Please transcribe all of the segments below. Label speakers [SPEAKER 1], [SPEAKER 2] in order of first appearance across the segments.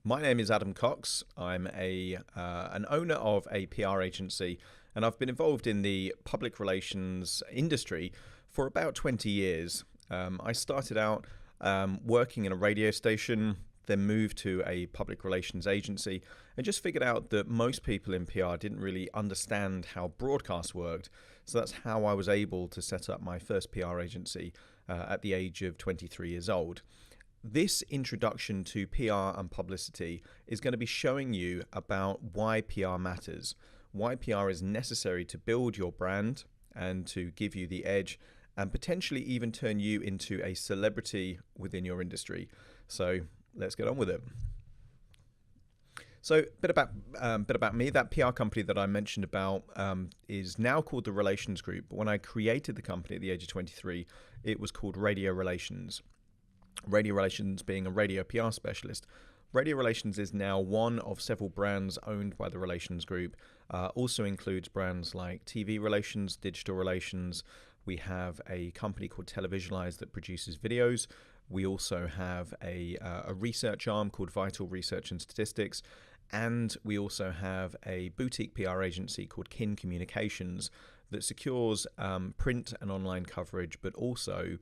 [SPEAKER 1] My name is Adam Cox. I'm an owner of a PR agency, and I've been involved in the public relations industry for about 20 years. I started out working in a radio station, then moved to a public relations agency, and just figured out that most people in PR didn't really understand how broadcast worked. So that's how I was able to set up my first PR agency at the age of 23 years old. This introduction to PR and publicity is going to be showing you about why PR matters, why PR is necessary to build your brand and to give you the edge and potentially even turn you into a celebrity within your industry. So let's get on with it. So a bit about me. That PR company that I mentioned about is now called the Relations Group. But when I created the company at the age of 23, it was called Radio Relations. Radio Relations being a radio PR specialist. Radio Relations is now one of several brands owned by the Relations Group. Also includes brands like TV Relations, Digital Relations. We have a company called Televisualize that produces videos. We also have a research arm called Vital Research and Statistics. And we also have a boutique PR agency called Kin Communications that secures print and online coverage, but also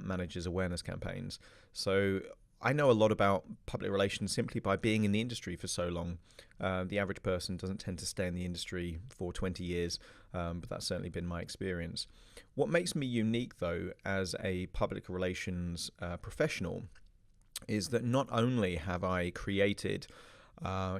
[SPEAKER 1] manages awareness campaigns. So I know a lot about public relations simply by being in the industry for so long. The average person doesn't tend to stay in the industry for 20 years, but that's certainly been my experience. What makes me unique, though, as a public relations professional is that not only have I created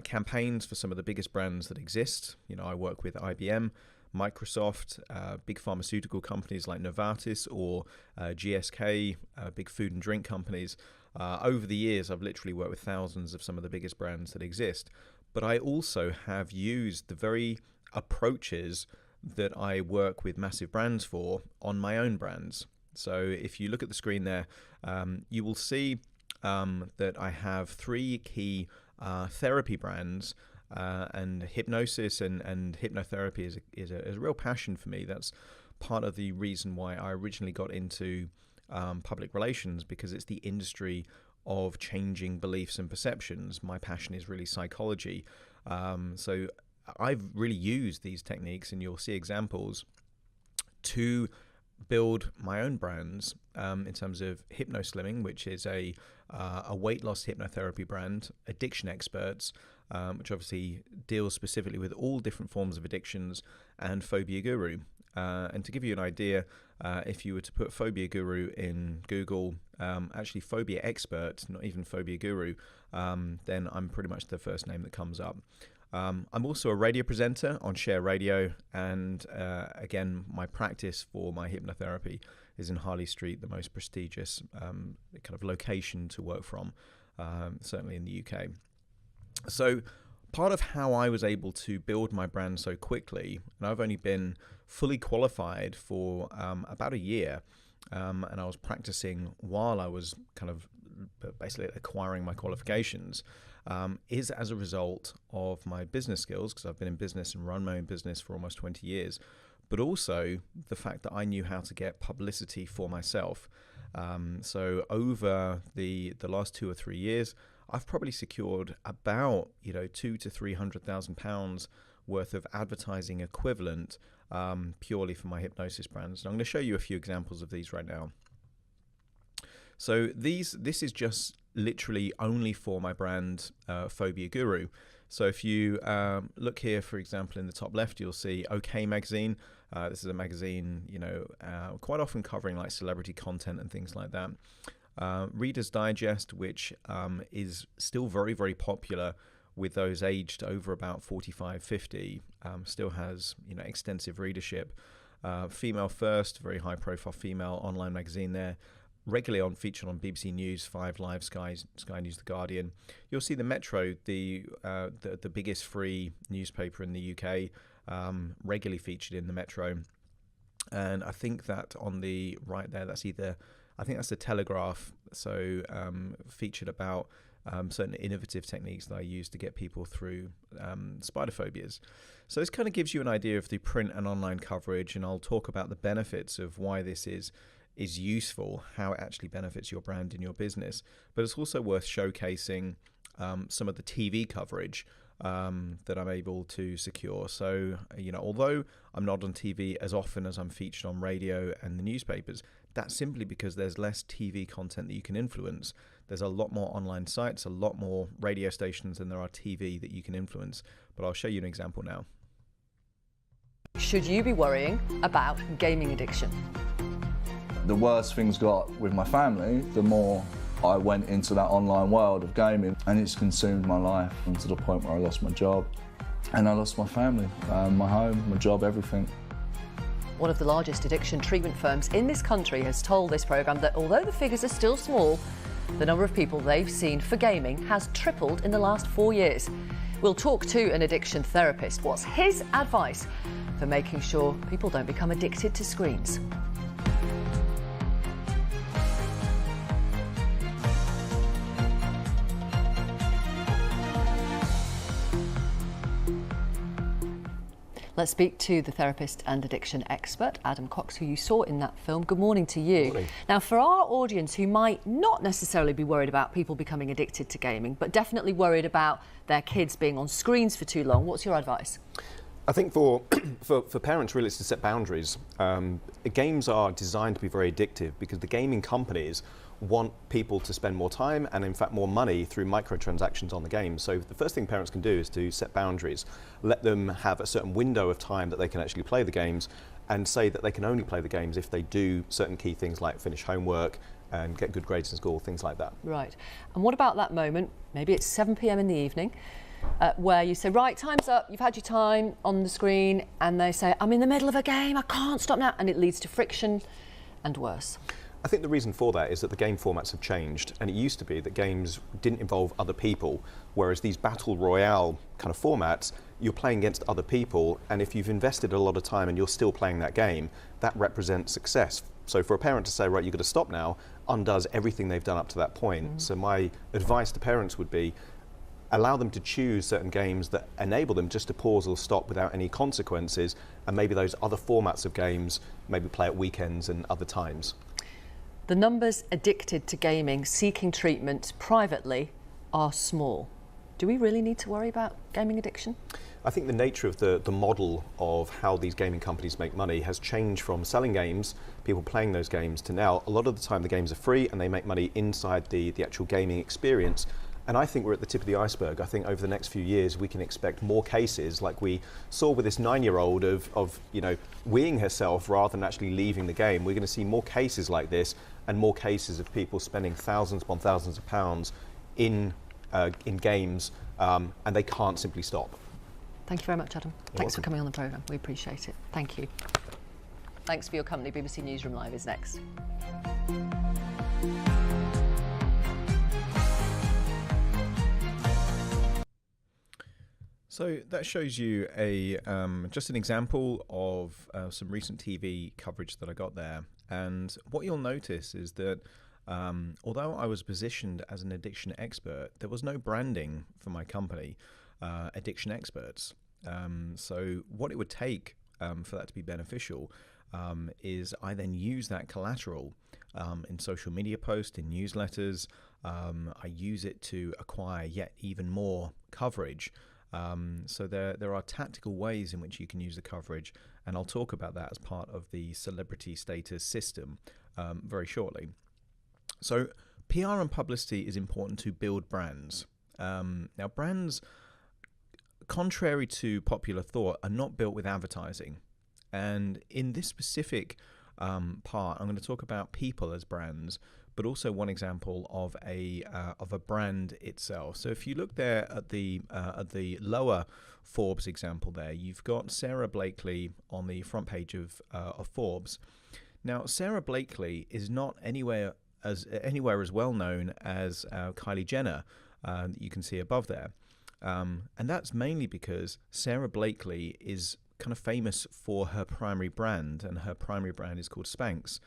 [SPEAKER 1] campaigns for some of the biggest brands that exist. You know, I work with IBM, Microsoft, big pharmaceutical companies like Novartis or GSK, big food and drink companies. Over the years, I've literally worked with thousands of some of the biggest brands that exist. But I also have used the very approaches that I work with massive brands for on my own brands. So if you look at the screen there, you will see that I have three key therapy brands. And hypnosis and hypnotherapy is a real passion for me. That's part of the reason why I originally got into public relations, because it's the industry of changing beliefs and perceptions. My passion is really psychology. So I've really used these techniques, and you'll see examples, to build my own brands in terms of HypnoSlimming, which is a weight loss hypnotherapy brand, Addiction Experts, which obviously deals specifically with all different forms of addictions, and Phobia Guru. And to give you an idea, if you were to put Phobia Guru in Google, actually Phobia Expert, not even Phobia Guru, then I'm pretty much the first name that comes up. I'm also a radio presenter on Share Radio, and again, my practice for my hypnotherapy is in Harley Street, the most prestigious kind of location to work from, certainly in the UK. So part of how I was able to build my brand so quickly, and I've only been fully qualified for about a year, and I was practicing while I was kind of basically acquiring my qualifications, is as a result of my business skills, because I've been in business and run my own business for almost 20 years, but also the fact that I knew how to get publicity for myself. So over the last 2 or 3 years, I've probably secured about £200,000 to £300,000 worth of advertising equivalent purely for my hypnosis brands. And I'm going to show you a few examples of these right now. So this is just literally only for my brand Phobia Guru. So if you look here, for example, in the top left, you'll see OK Magazine. This is a magazine, quite often covering like celebrity content and things like that. Reader's Digest, which is still very, very popular with those aged over about 45, 50, still has extensive readership. Female First, very high profile female online magazine there, regularly featured on BBC News, 5 Live, Sky News, The Guardian. You'll see the Metro, the biggest free newspaper in the UK, regularly featured in the Metro. And I think that on the right there, I think that's the Telegraph. So featured about certain innovative techniques that I use to get people through spider phobias. So this kind of gives you an idea of the print and online coverage, and I'll talk about the benefits of why this is useful, how it actually benefits your brand and your business. But it's also worth showcasing some of the TV coverage that I'm able to secure. So, although I'm not on TV as often as I'm featured on radio and the newspapers, that's simply because there's less TV content that you can influence. There's a lot more online sites, a lot more radio stations than there are TV that you can influence. But I'll show you an example now.
[SPEAKER 2] Should you be worrying about gaming addiction?
[SPEAKER 3] The worse things got with my family, the more I went into that online world of gaming, and it's consumed my life, and to the point where I lost my job and I lost my family, my home, my job, everything.
[SPEAKER 2] One of the largest addiction treatment firms in this country has told this programme that although the figures are still small, the number of people they've seen for gaming has tripled in the last 4 years. We'll talk to an addiction therapist. What's his advice for making sure people don't become addicted to screens? Let's speak to the therapist and addiction expert, Adam Cox, who you saw in that film. Good morning to you.
[SPEAKER 4] Good morning.
[SPEAKER 2] Now, for our audience who might not necessarily be worried about people becoming addicted to gaming, but definitely worried about their kids being on screens for too long, what's your advice?
[SPEAKER 4] I think for parents, really, it's to set boundaries. Games are designed to be very addictive because the gaming companies want people to spend more time and, in fact, more money through microtransactions on the game. So the first thing parents can do is to set boundaries. Let them have a certain window of time that they can actually play the games, and say that they can only play the games if they do certain key things like finish homework and get good grades in school, things like that.
[SPEAKER 2] Right. And what about that moment, maybe it's 7 p.m. in the evening, where you say, right, time's up, you've had your time on the screen, and they say, I'm in the middle of a game, I can't stop now, and it leads to friction and worse?
[SPEAKER 4] I think the reason for that is that the game formats have changed, and it used to be that games didn't involve other people, whereas these battle royale kind of formats, you're playing against other people, and if you've invested a lot of time and you're still playing that game, that represents success. So for a parent to say, right, you've got to stop now, undoes everything they've done up to that point. So my advice to parents would be, allow them to choose certain games that enable them just to pause or stop without any consequences, and maybe those other formats of games, maybe play at weekends and other times.
[SPEAKER 2] The numbers addicted to gaming seeking treatment privately are small. Do we really need to worry about gaming addiction?
[SPEAKER 4] I think the nature of the model of how these gaming companies make money has changed from selling games, people playing those games, to now a lot of the time the games are free and they make money inside the actual gaming experience. And I think we're at the tip of the iceberg. I think over the next few years we can expect more cases like we saw with this 9-year-old of weeing herself rather than actually leaving the game. We're going to see more cases like this, and more cases of people spending thousands upon thousands of pounds in games, and they can't simply stop.
[SPEAKER 2] Thank you very much, Adam.
[SPEAKER 4] You're
[SPEAKER 2] Thanks for
[SPEAKER 4] welcome.
[SPEAKER 2] coming on the programme. We appreciate it. Thank you. Thanks for your company. BBC Newsroom Live is next.
[SPEAKER 1] So that shows you just an example of some recent TV coverage that I got there. And what you'll notice is that although I was positioned as an addiction expert, there was no branding for my company, Addiction Experts. So what it would take for that to be beneficial is I then use that collateral in social media posts, in newsletters. I use it to acquire yet even more coverage. So there are tactical ways in which you can use the coverage, and I'll talk about that as part of the celebrity status system very shortly. So PR and publicity is important to build brands. Now brands, contrary to popular thought, are not built with advertising. And in this specific part, I'm going to talk about people as brands, but also one example of a brand itself. So if you look there at the lower Forbes example there, you've got Sarah Blakely on the front page of Forbes. Now, Sarah Blakely is not anywhere as well known as Kylie Jenner, that you can see above there, and that's mainly because Sarah Blakely is kind of famous for her primary brand, and her primary brand is called Spanx.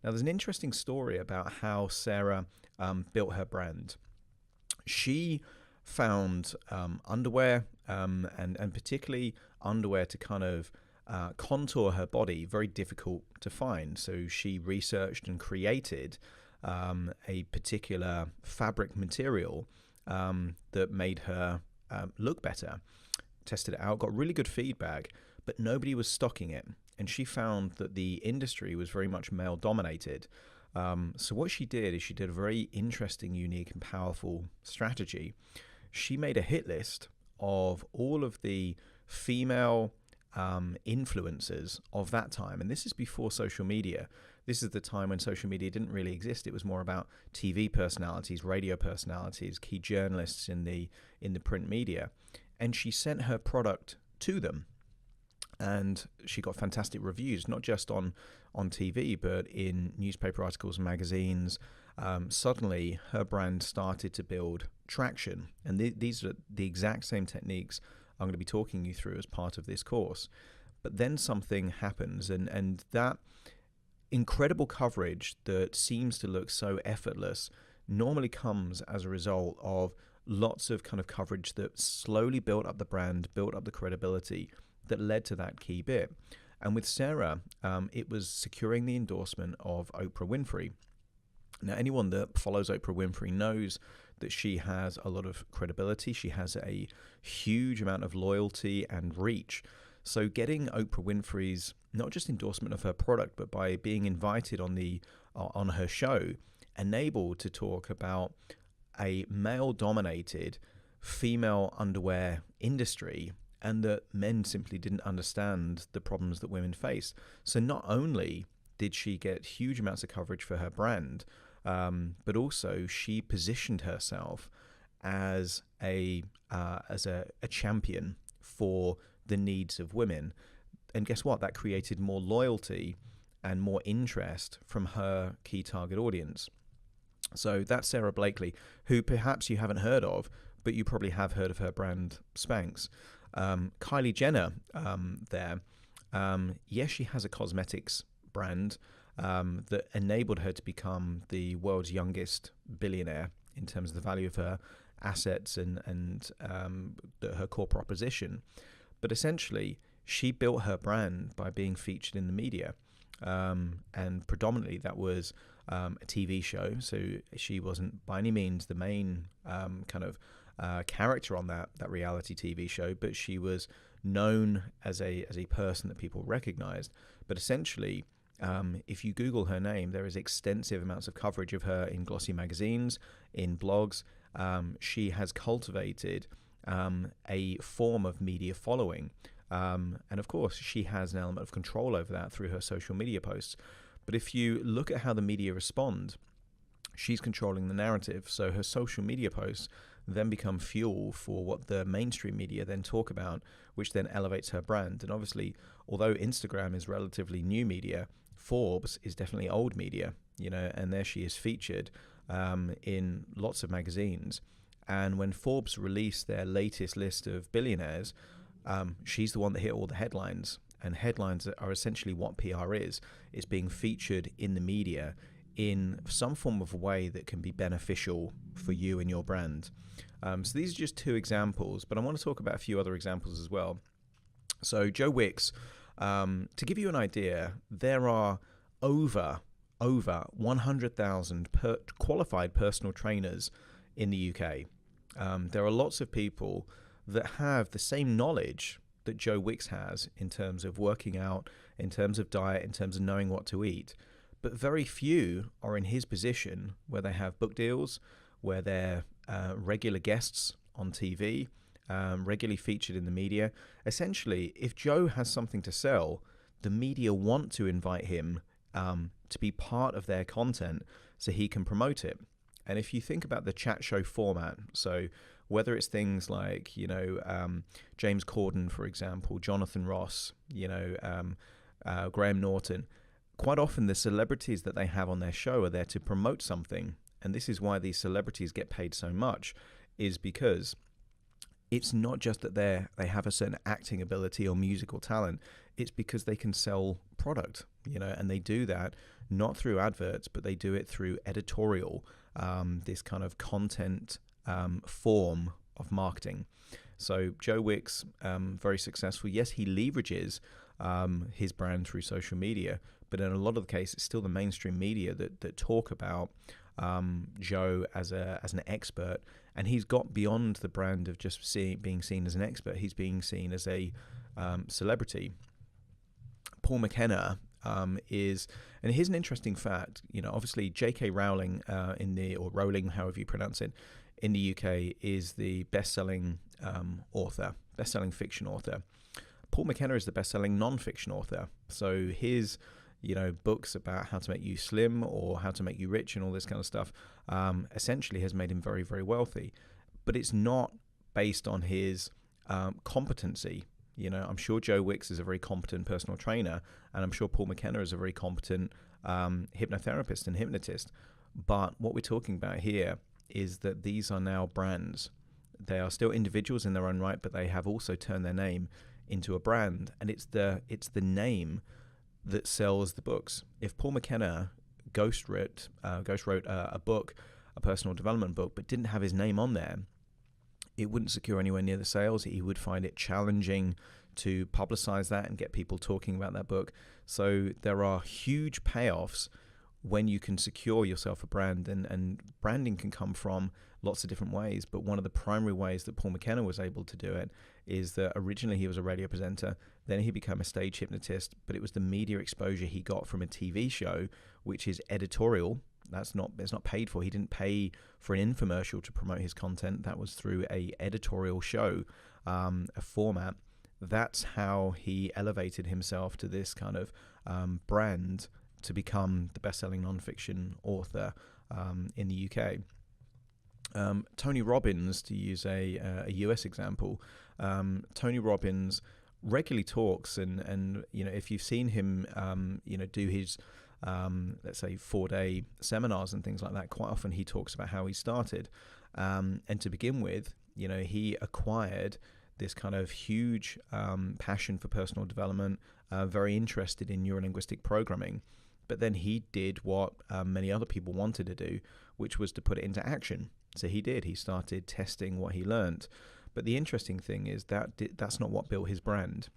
[SPEAKER 1] Now, there's an interesting story about how Sarah built her brand. She found underwear, and particularly underwear to kind of contour her body, very difficult to find. So she researched and created a particular fabric material that made her look better. Tested it out, got really good feedback, but nobody was stocking it. And she found that the industry was very much male dominated. So what she did is she did a very interesting, unique, and powerful strategy. She made a hit list of all of the female influencers of that time. And this is before social media. This is the time when social media didn't really exist. It was more about TV personalities, radio personalities, key journalists in the print media. And she sent her product to them. And she got fantastic reviews, not just on TV, but in newspaper articles and magazines. Suddenly, her brand started to build traction. And these are the exact same techniques I'm going to be talking you through as part of this course. But then something happens, and that incredible coverage that seems to look so effortless normally comes as a result of lots of kind of coverage that slowly built up the brand, built up the credibility that led to that key bit. And with Sarah, it was securing the endorsement of Oprah Winfrey. Now, anyone that follows Oprah Winfrey knows that she has a lot of credibility. She has a huge amount of loyalty and reach. So getting Oprah Winfrey's not just endorsement of her product, but by being invited on her show, enabled to talk about a male-dominated female underwear industry, and that men simply didn't understand the problems that women face. So not only did she get huge amounts of coverage for her brand, but also she positioned herself as a champion for the needs of women. And guess what? That created more loyalty and more interest from her key target audience. So that's Sarah Blakely, who perhaps you haven't heard of, but you probably have heard of her brand Spanx. Kylie Jenner yes, she has a cosmetics brand that enabled her to become the world's youngest billionaire in terms of the value of her assets and her core proposition. But essentially, she built her brand by being featured in the media. And predominantly that was a TV show. So she wasn't by any means the main character on that reality TV show, but she was known as a person that people recognized. But essentially, if you Google her name, there is extensive amounts of coverage of her in glossy magazines, in blogs. She has cultivated a form of media following. And of course, she has an element of control over that through her social media posts. But if you look at how the media respond, she's controlling the narrative. So her social media posts then become fuel for what the mainstream media then talk about, which then elevates her brand. And obviously, although Instagram is relatively new media, Forbes is definitely old media, and there she is featured in lots of magazines. And when Forbes released their latest list of billionaires, she's the one that hit all the headlines. And headlines are essentially what PR is. It's being featured in the media in some form of way that can be beneficial for you and your brand. So these are just two examples, but I want to talk about a few other examples as well. So Joe Wicks, to give you an idea, there are over 100,000 qualified personal trainers in the UK. There are lots of people that have the same knowledge that Joe Wicks has in terms of working out, in terms of diet, in terms of knowing what to eat. But very few are in his position where they have book deals, where they're regular guests on TV, regularly featured in the media. Essentially, if Joe has something to sell, the media want to invite him to be part of their content so he can promote it. And if you think about the chat show format, so whether it's things like, James Corden, for example, Jonathan Ross, Graham Norton, quite often the celebrities that they have on their show are there to promote something. And this is why these celebrities get paid so much, is because it's not just that they have a certain acting ability or musical talent. It's because they can sell product, and they do that not through adverts, but they do it through editorial, this kind of content form of marketing. So Joe Wicks, very successful. Yes, he leverages his brand through social media, but in a lot of the cases, it's still the mainstream media that talk about Joe as an expert, and he's got beyond the brand of just being seen as an expert. He's being seen as a celebrity. Paul McKenna is, and here's an interesting fact. Obviously J.K. Rowling or Rowling, however you pronounce it, in the UK is the best-selling best-selling fiction author. Paul McKenna is the best-selling non-fiction author. So his books about how to make you slim or how to make you rich and all this kind of stuff essentially has made him very, very wealthy. But it's not based on his competency. I'm sure Joe Wicks is a very competent personal trainer, and I'm sure Paul McKenna is a very competent hypnotherapist and hypnotist. But what we're talking about here is that these are now brands. They are still individuals in their own right, but they have also turned their name into a brand, and it's the name that sells the books. If Paul McKenna ghost wrote a book, a personal development book, but didn't have his name on there, it wouldn't secure anywhere near the sales. He would find it challenging to publicize that and get people talking about that book. So there are huge payoffs when you can secure yourself a brand, and branding can come from lots of different ways. But one of the primary ways that Paul McKenna was able to do it is that originally he was a radio presenter, then he became a stage hypnotist, but it was the media exposure he got from a TV show, which is Editorial. It's not paid for. He didn't pay for an infomercial to promote his content. That was through a editorial show, a format. That's how he elevated himself to this kind of brand to become the best-selling non-fiction author in the UK. Tony Robbins, to use a US example, Tony Robbins regularly talks, and if you've seen him do his let's say 4-day seminars and things like that, quite often he talks about how he started, and to begin with, he acquired this kind of huge passion for personal development, very interested in neurolinguistic programming. But then he did what many other people wanted to do, which was to put it into action. So he did. He started testing what he learned. But the interesting thing is that's not what built his brand.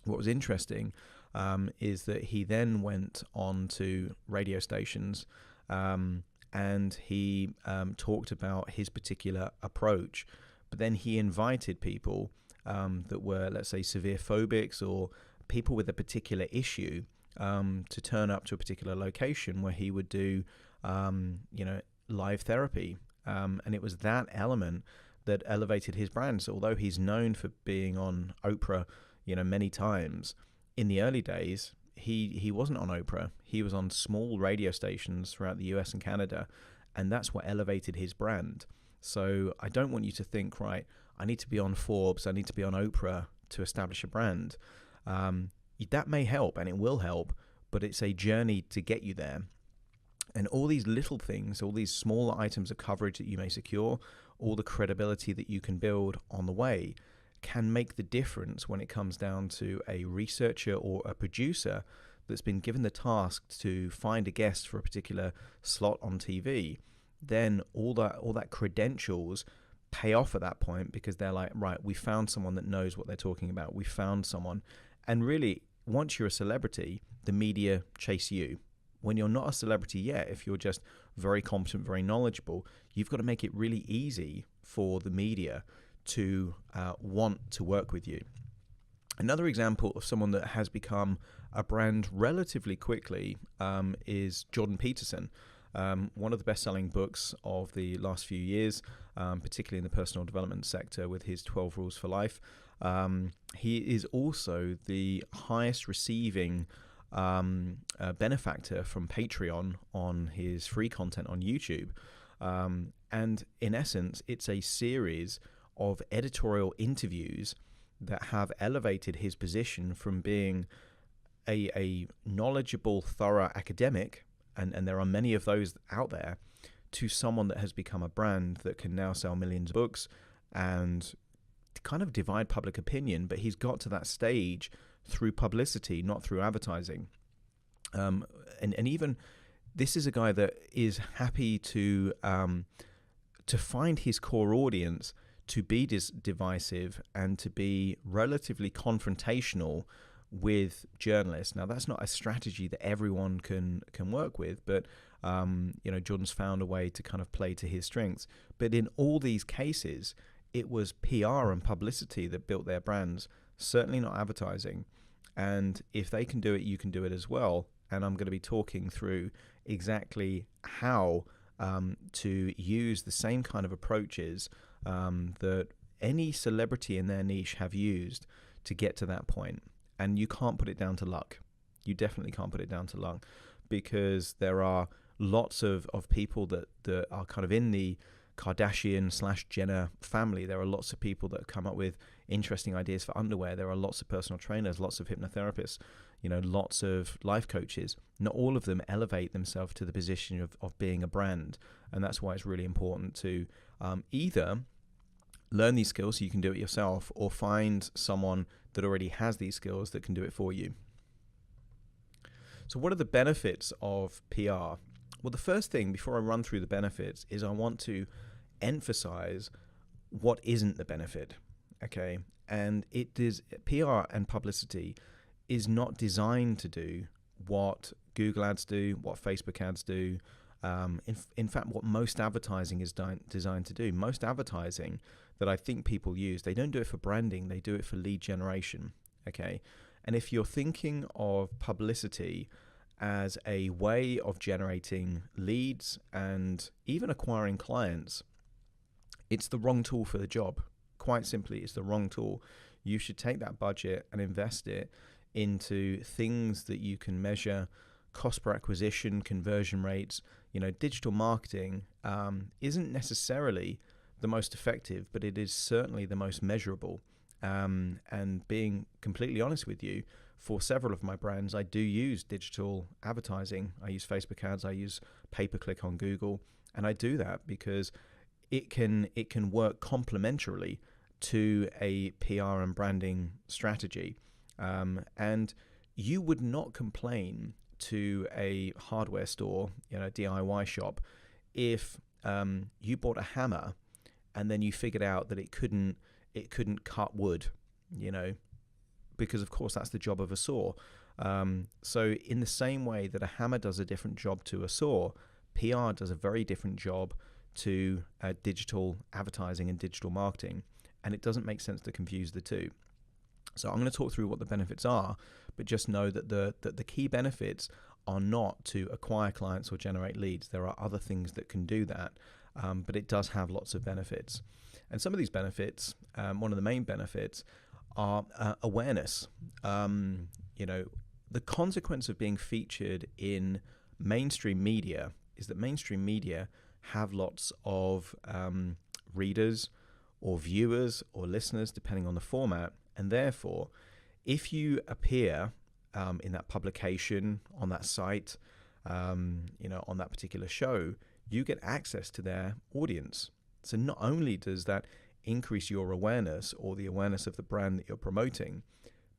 [SPEAKER 1] What was interesting is that he then went on to radio stations and he talked about his particular approach. But then he invited people that were, let's say, severe phobics or people with a particular issue to turn up to a particular location where he would do, live therapy. And it was that element that elevated his brand. So although he's known for being on Oprah, many times, in the early days, he wasn't on Oprah. He was on small radio stations throughout the US and Canada, and that's what elevated his brand. So I don't want you to think, right, I need to be on Forbes, I need to be on Oprah to establish a brand. That may help, and it will help, but it's a journey to get you there. And all these little things, all these small items of coverage that you may secure, all the credibility that you can build on the way can make the difference when it comes down to a researcher or a producer that's been given the task to find a guest for a particular slot on TV. Then all that credentials pay off at that point, because they're like, right, we found someone that knows what they're talking about. We found someone. And really, once you're a celebrity, the media chase you. When you're not a celebrity yet, if you're just very competent, very knowledgeable, you've got to make it really easy for the media to want to work with you. Another example of someone that has become a brand relatively quickly is Jordan Peterson. One of the best-selling books of the last few years, particularly in the personal development sector with his 12 Rules for Life. He is also the highest receiving benefactor from Patreon on his free content on YouTube. And in essence, it's a series of editorial interviews that have elevated his position from being a knowledgeable, thorough academic, and there are many of those out there, to someone that has become a brand that can now sell millions of books and kind of divide public opinion. But he's got to that stage through publicity, not through advertising. And even this is a guy that is happy to find his core audience, to be divisive and to be relatively confrontational with journalists. Now, that's not a strategy that everyone can work with, but Jordan's found a way to kind of play to his strengths. But in all these cases, it was PR and publicity that built their brands, certainly not advertising. And if they can do it, you can do it as well. And I'm going to be talking through exactly how to use the same kind of approaches that any celebrity in their niche have used to get to that point. And you can't put it down to luck. You definitely can't put it down to luck, because there are lots of people that are kind of in the Kardashian/Jenner family. There are lots of people that come up with interesting ideas for underwear. There are lots of personal trainers, lots of hypnotherapists, lots of life coaches. Not all of them elevate themselves to the position of being a brand. And that's why it's really important to either learn these skills so you can do it yourself, or find someone that already has these skills that can do it for you. So what are the benefits of PR? Well, the first thing, before I run through the benefits, is I want to emphasize what isn't the benefit, okay? And it is, PR and publicity is not designed to do what Google ads do, what Facebook ads do, in fact, what most advertising is designed to do. Most advertising that I think people use, they don't do it for branding, they do it for lead generation, okay? And if you're thinking of publicity as a way of generating leads and even acquiring clients, it's the wrong tool for the job. Quite simply, it's the wrong tool. You should take that budget and invest it into things that you can measure: cost per acquisition, conversion rates. Digital marketing isn't necessarily the most effective, but it is certainly the most measurable. And being completely honest with you, for several of my brands, I do use digital advertising. I use Facebook ads, I use pay-per-click on Google, and I do that because it can work complementarily to a PR and branding strategy. And you would not complain to a hardware store, DIY shop, if you bought a hammer and then you figured out that it couldn't cut wood, because of course that's the job of a saw. So in the same way that a hammer does a different job to a saw, PR does a very different job to digital advertising and digital marketing, and it doesn't make sense to confuse the two. So I'm going to talk through what the benefits are, but just know that the key benefits are not to acquire clients or generate leads. There are other things that can do that, but it does have lots of benefits. And some of these benefits, one of the main benefits, are awareness. The consequence of being featured in mainstream media is that mainstream media have lots of readers or viewers or listeners, depending on the format. And therefore, if you appear in that publication, on that site, on that particular show, you get access to their audience. So not only does that increase your awareness or the awareness of the brand that you're promoting,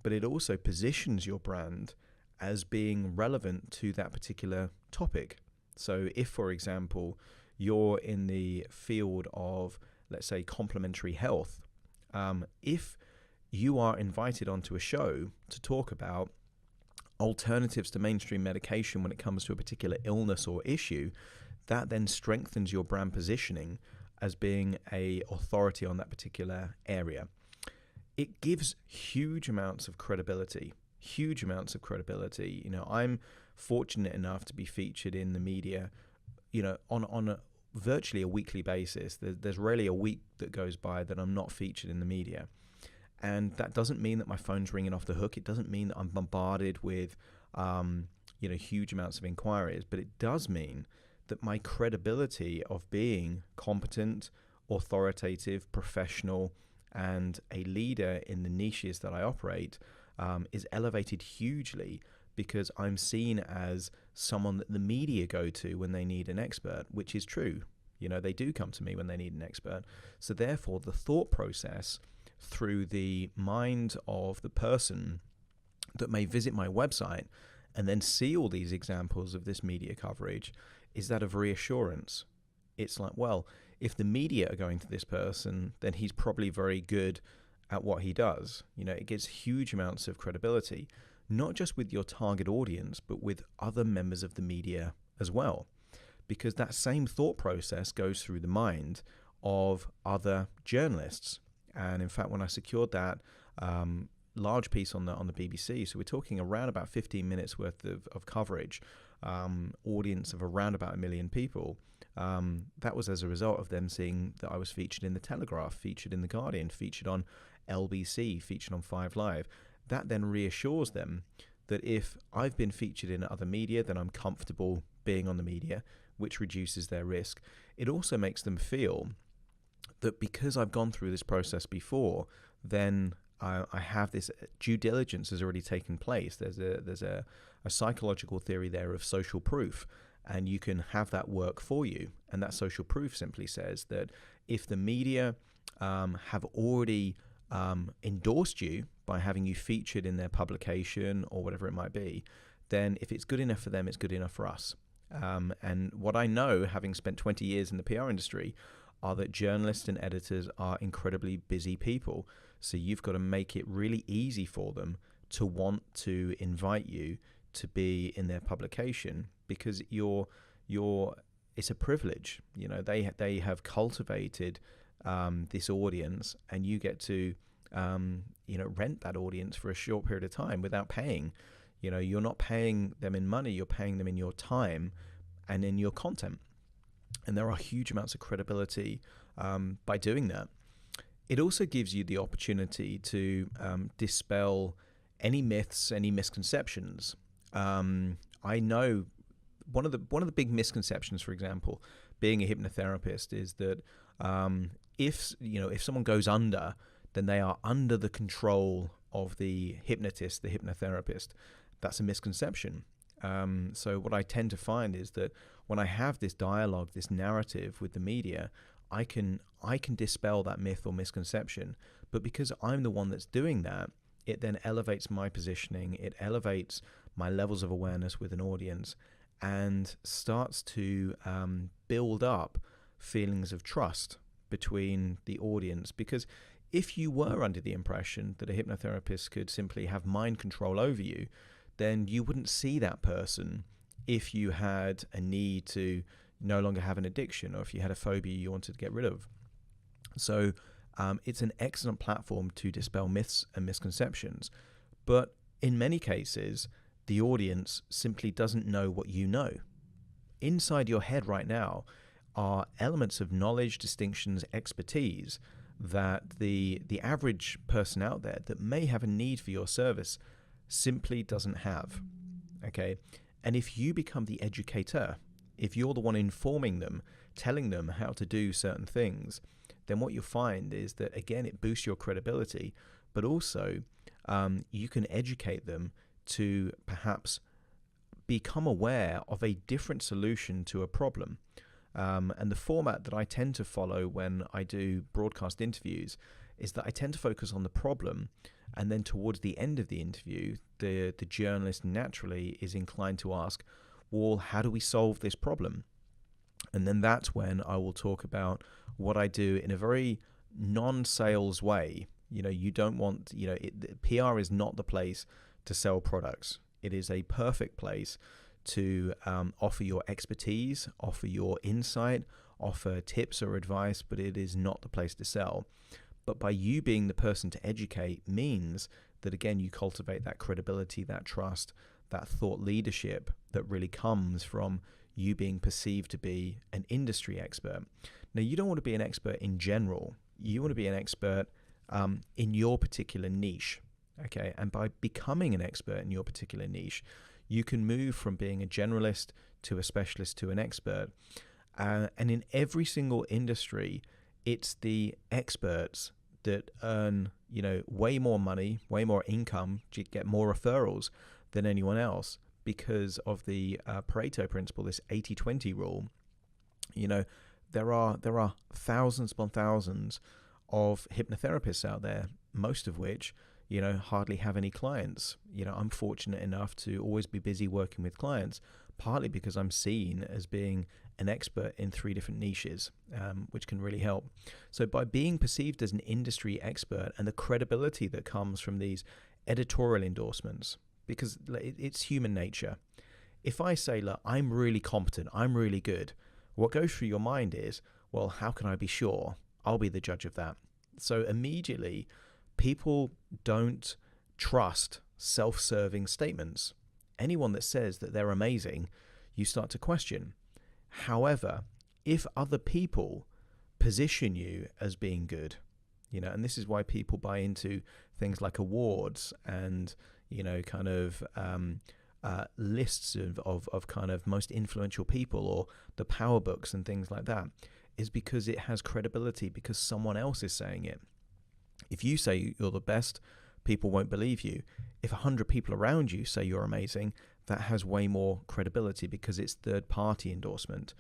[SPEAKER 1] but it also positions your brand as being relevant to that particular topic. So if, for example, you're in the field of, let's say, complementary health, if you are invited onto a show to talk about alternatives to mainstream medication when it comes to a particular illness or issue, that then strengthens your brand positioning as being a authority on that particular area. It gives huge amounts of credibility. I'm fortunate enough to be featured in the media, on virtually a weekly basis. There's rarely a week that goes by that I'm not featured in the media. And that doesn't mean that my phone's ringing off the hook. It doesn't mean that I'm bombarded with, huge amounts of inquiries. But it does mean that my credibility of being competent, authoritative, professional, and a leader in the niches that I operate is elevated hugely, because I'm seen as someone that the media go to when they need an expert, which is true. They do come to me when they need an expert. So therefore, the thought process through the mind of the person that may visit my website and then see all these examples of this media coverage is that of reassurance. It's like, well, if the media are going to this person, then he's probably very good at what he does. It gives huge amounts of credibility, not just with your target audience, but with other members of the media as well. because that same thought process goes through the mind of other journalists. And in fact, when I secured that large piece on the BBC, so we're talking around about 15 minutes worth of coverage, audience of around about 1 million people, that was as a result of them seeing that I was featured in the Telegraph, featured in the Guardian, featured on LBC, featured on 5 Live. That then reassures them that if I've been featured in other media, then I'm comfortable being on the media, which reduces their risk. It also makes them feel that because I've gone through this process before, then I have this due diligence has already taken place. There's a psychological theory there of social proof, and you can have that work for you. And that social proof simply says that if the media have already endorsed you by having you featured in their publication or whatever it might be, then if it's good enough for them, it's good enough for us. And what I know, having spent 20 years in the PR industry, are that journalists and editors are incredibly busy people. So you've got to make it really easy for them to want to invite you to be in their publication, because it's a privilege. You know, they have cultivated this audience, and you get to rent that audience for a short period of time without paying. You know, you're not paying them in money, you're paying them in your time and in your content. And there are huge amounts of credibility by doing that. It also gives you the opportunity to dispel any myths, any misconceptions. I know one of the big misconceptions, for example, being a hypnotherapist, is that if someone goes under, then they are under the control of the hypnotist, the hypnotherapist. That's a misconception. So what I tend to find is that when I have this dialogue, this narrative with the media, I can dispel that myth or misconception. But because I'm the one that's doing that, it then elevates my positioning, it elevates my levels of awareness with an audience, and starts to build up feelings of trust between the audience. Because if you were under the impression that a hypnotherapist could simply have mind control over you, then you wouldn't see that person if you had a need to no longer have an addiction, or if you had a phobia you wanted to get rid of. So it's an excellent platform to dispel myths and misconceptions. But in many cases, the audience simply doesn't know what you know. Inside your head right now are elements of knowledge, distinctions, expertise that the average person out there that may have a need for your service simply doesn't have. Okay? And if you become the educator, if you're the one informing them, telling them how to do certain things, then what you'll find is that, again, it boosts your credibility, but also you can educate them to perhaps become aware of a different solution to a problem. And the format that I tend to follow when I do broadcast interviews is that I tend to focus on the problem, and then towards the end of the interview, the journalist naturally is inclined to ask, well, how do we solve this problem? And then that's when I will talk about what I do in a very non-sales way. You know, you don't want, PR is not the place to sell products. It is a perfect place to offer your expertise, offer your insight, offer tips or advice, but it is not the place to sell. But by you being the person to educate means that, again, you cultivate that credibility, that trust, that thought leadership that really comes from you being perceived to be an industry expert. Now, you don't want to be an expert in general. You want to be an expert in your particular niche, okay? And by becoming an expert in your particular niche, you can move from being a generalist to a specialist to an expert. And in every single industry, it's the experts that earn, way more money, way more income, get more referrals than anyone else, because of the Pareto principle, this 80-20 rule. There are thousands upon thousands of hypnotherapists out there, most of which, hardly have any clients. I'm fortunate enough to always be busy working with clients, partly because I'm seen as being an expert in 3 different niches, which can really help. So by being perceived as an industry expert, and the credibility that comes from these editorial endorsements, because it's human nature. if I say, look, I'm really competent, I'm really good, what goes through your mind is, well, how can I be sure? I'll be the judge of that. So immediately, people don't trust self-serving statements. Anyone that says that they're amazing, you start to question. However, if other people position you as being good, and this is why people buy into things like awards and, kind of lists of kind of most influential people, or the power books and things like that, is because it has credibility, because someone else is saying it. If you say you're the best, people won't believe you. If 100 people around you say you're amazing, that has way more credibility because it's third-party endorsement.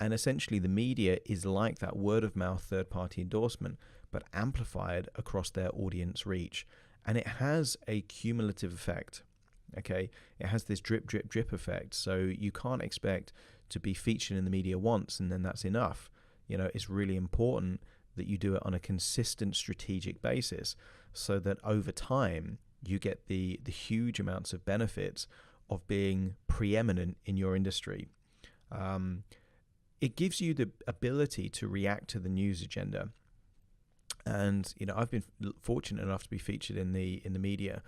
[SPEAKER 1] And essentially the media is like that word-of-mouth third-party endorsement, but amplified across their audience reach. And it has a cumulative effect, okay? It has this drip, drip, drip effect. So you can't expect to be featured in the media once and then that's enough. It's really important that you do it on a consistent strategic basis so that over time you get the huge amounts of benefits of being preeminent in your industry. It gives you the ability to react to the news agenda. And, I've been fortunate enough to be featured in the media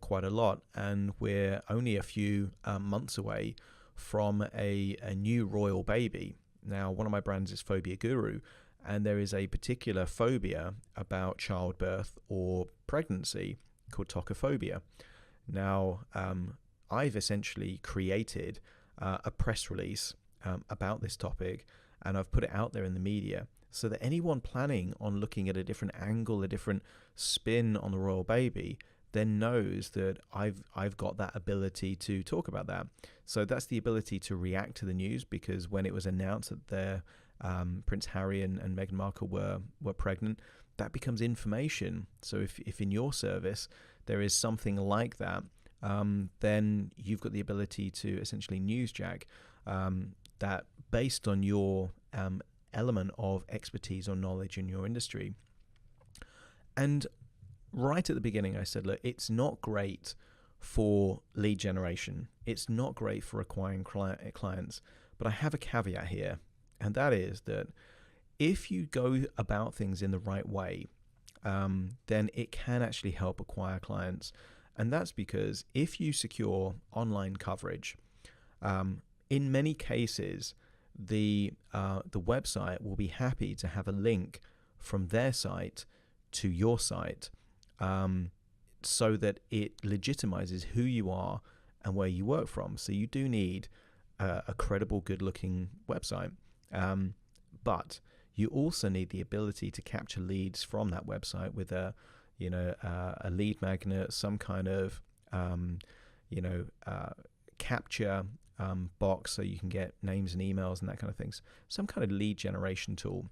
[SPEAKER 1] quite a lot. And we're only a few months away from a new royal baby. Now, one of my brands is Phobia Guru, and there is a particular phobia about childbirth or pregnancy called tocophobia. Now, I've essentially created a press release about this topic, and I've put it out there in the media so that anyone planning on looking at a different angle, a different spin on the royal baby, then knows that I've got that ability to talk about that. So that's the ability to react to the news, because when it was announced that Prince Harry and Meghan Markle were pregnant, that becomes information. So if in your service there is something like that, then you've got the ability to essentially newsjack that based on your element of expertise or knowledge in your industry. And right at the beginning, I said, look, it's not great for lead generation. It's not great for acquiring clients. But I have a caveat here, and that is that if you go about things in the right way, then it can actually help acquire clients. And that's because if you secure online coverage, in many cases, the website will be happy to have a link from their site to your site, so that it legitimizes who you are and where you work from. So you do need a credible, good-looking website, but you also need the ability to capture leads from that website with a lead magnet, some kind of capture box, so you can get names and emails and that kind of things, some kind of lead generation tool.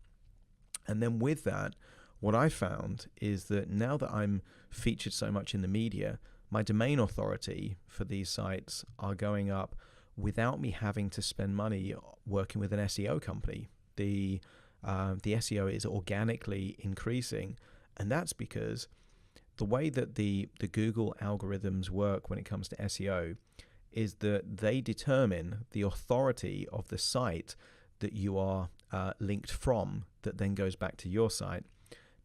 [SPEAKER 1] And then with that, what I found is that now that I'm featured so much in the media, my domain authority for these sites are going up without me having to spend money working with an SEO company. The SEO is organically increasing, and that's because the way that the Google algorithms work when it comes to SEO is that they determine the authority of the site that you are linked from, that then goes back to your site.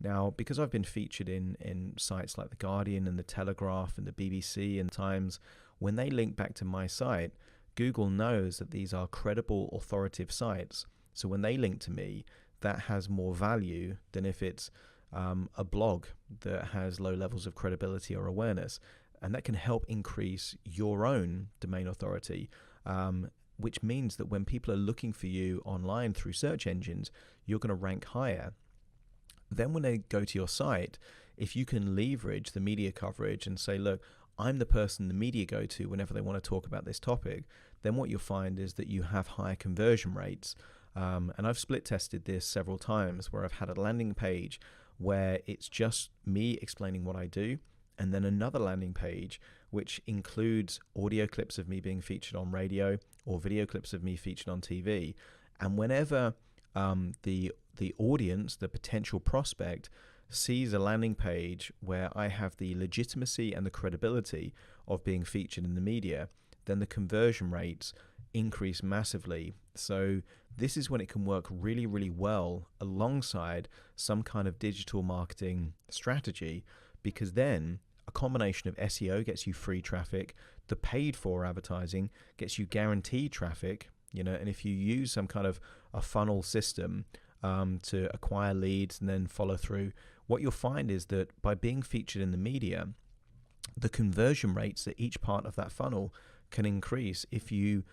[SPEAKER 1] Now, because I've been featured in sites like The Guardian and The Telegraph and the BBC and Times, when they link back to my site, Google knows that these are credible, authoritative sites. So when they link to me, that has more value than if it's a blog that has low levels of credibility or awareness. And that can help increase your own domain authority, which means that when people are looking for you online through search engines, you're going to rank higher. Then when they go to your site, if you can leverage the media coverage and say, look, I'm the person the media go to whenever they want to talk about this topic, then what you'll find is that you have higher conversion rates. And I've split tested this several times where I've had a landing page where it's just me explaining what I do, and then another landing page which includes audio clips of me being featured on radio or video clips of me featured on TV. And whenever the audience, the potential prospect, sees a landing page where I have the legitimacy and the credibility of being featured in the media, then the conversion rates increase massively. So this is when it can work really, really well alongside some kind of digital marketing strategy, because then a combination of SEO gets you free traffic, the paid for advertising gets you guaranteed traffic, and if you use some kind of a funnel system to acquire leads and then follow through, what you'll find is that by being featured in the media, the conversion rates at each part of that funnel can increase if you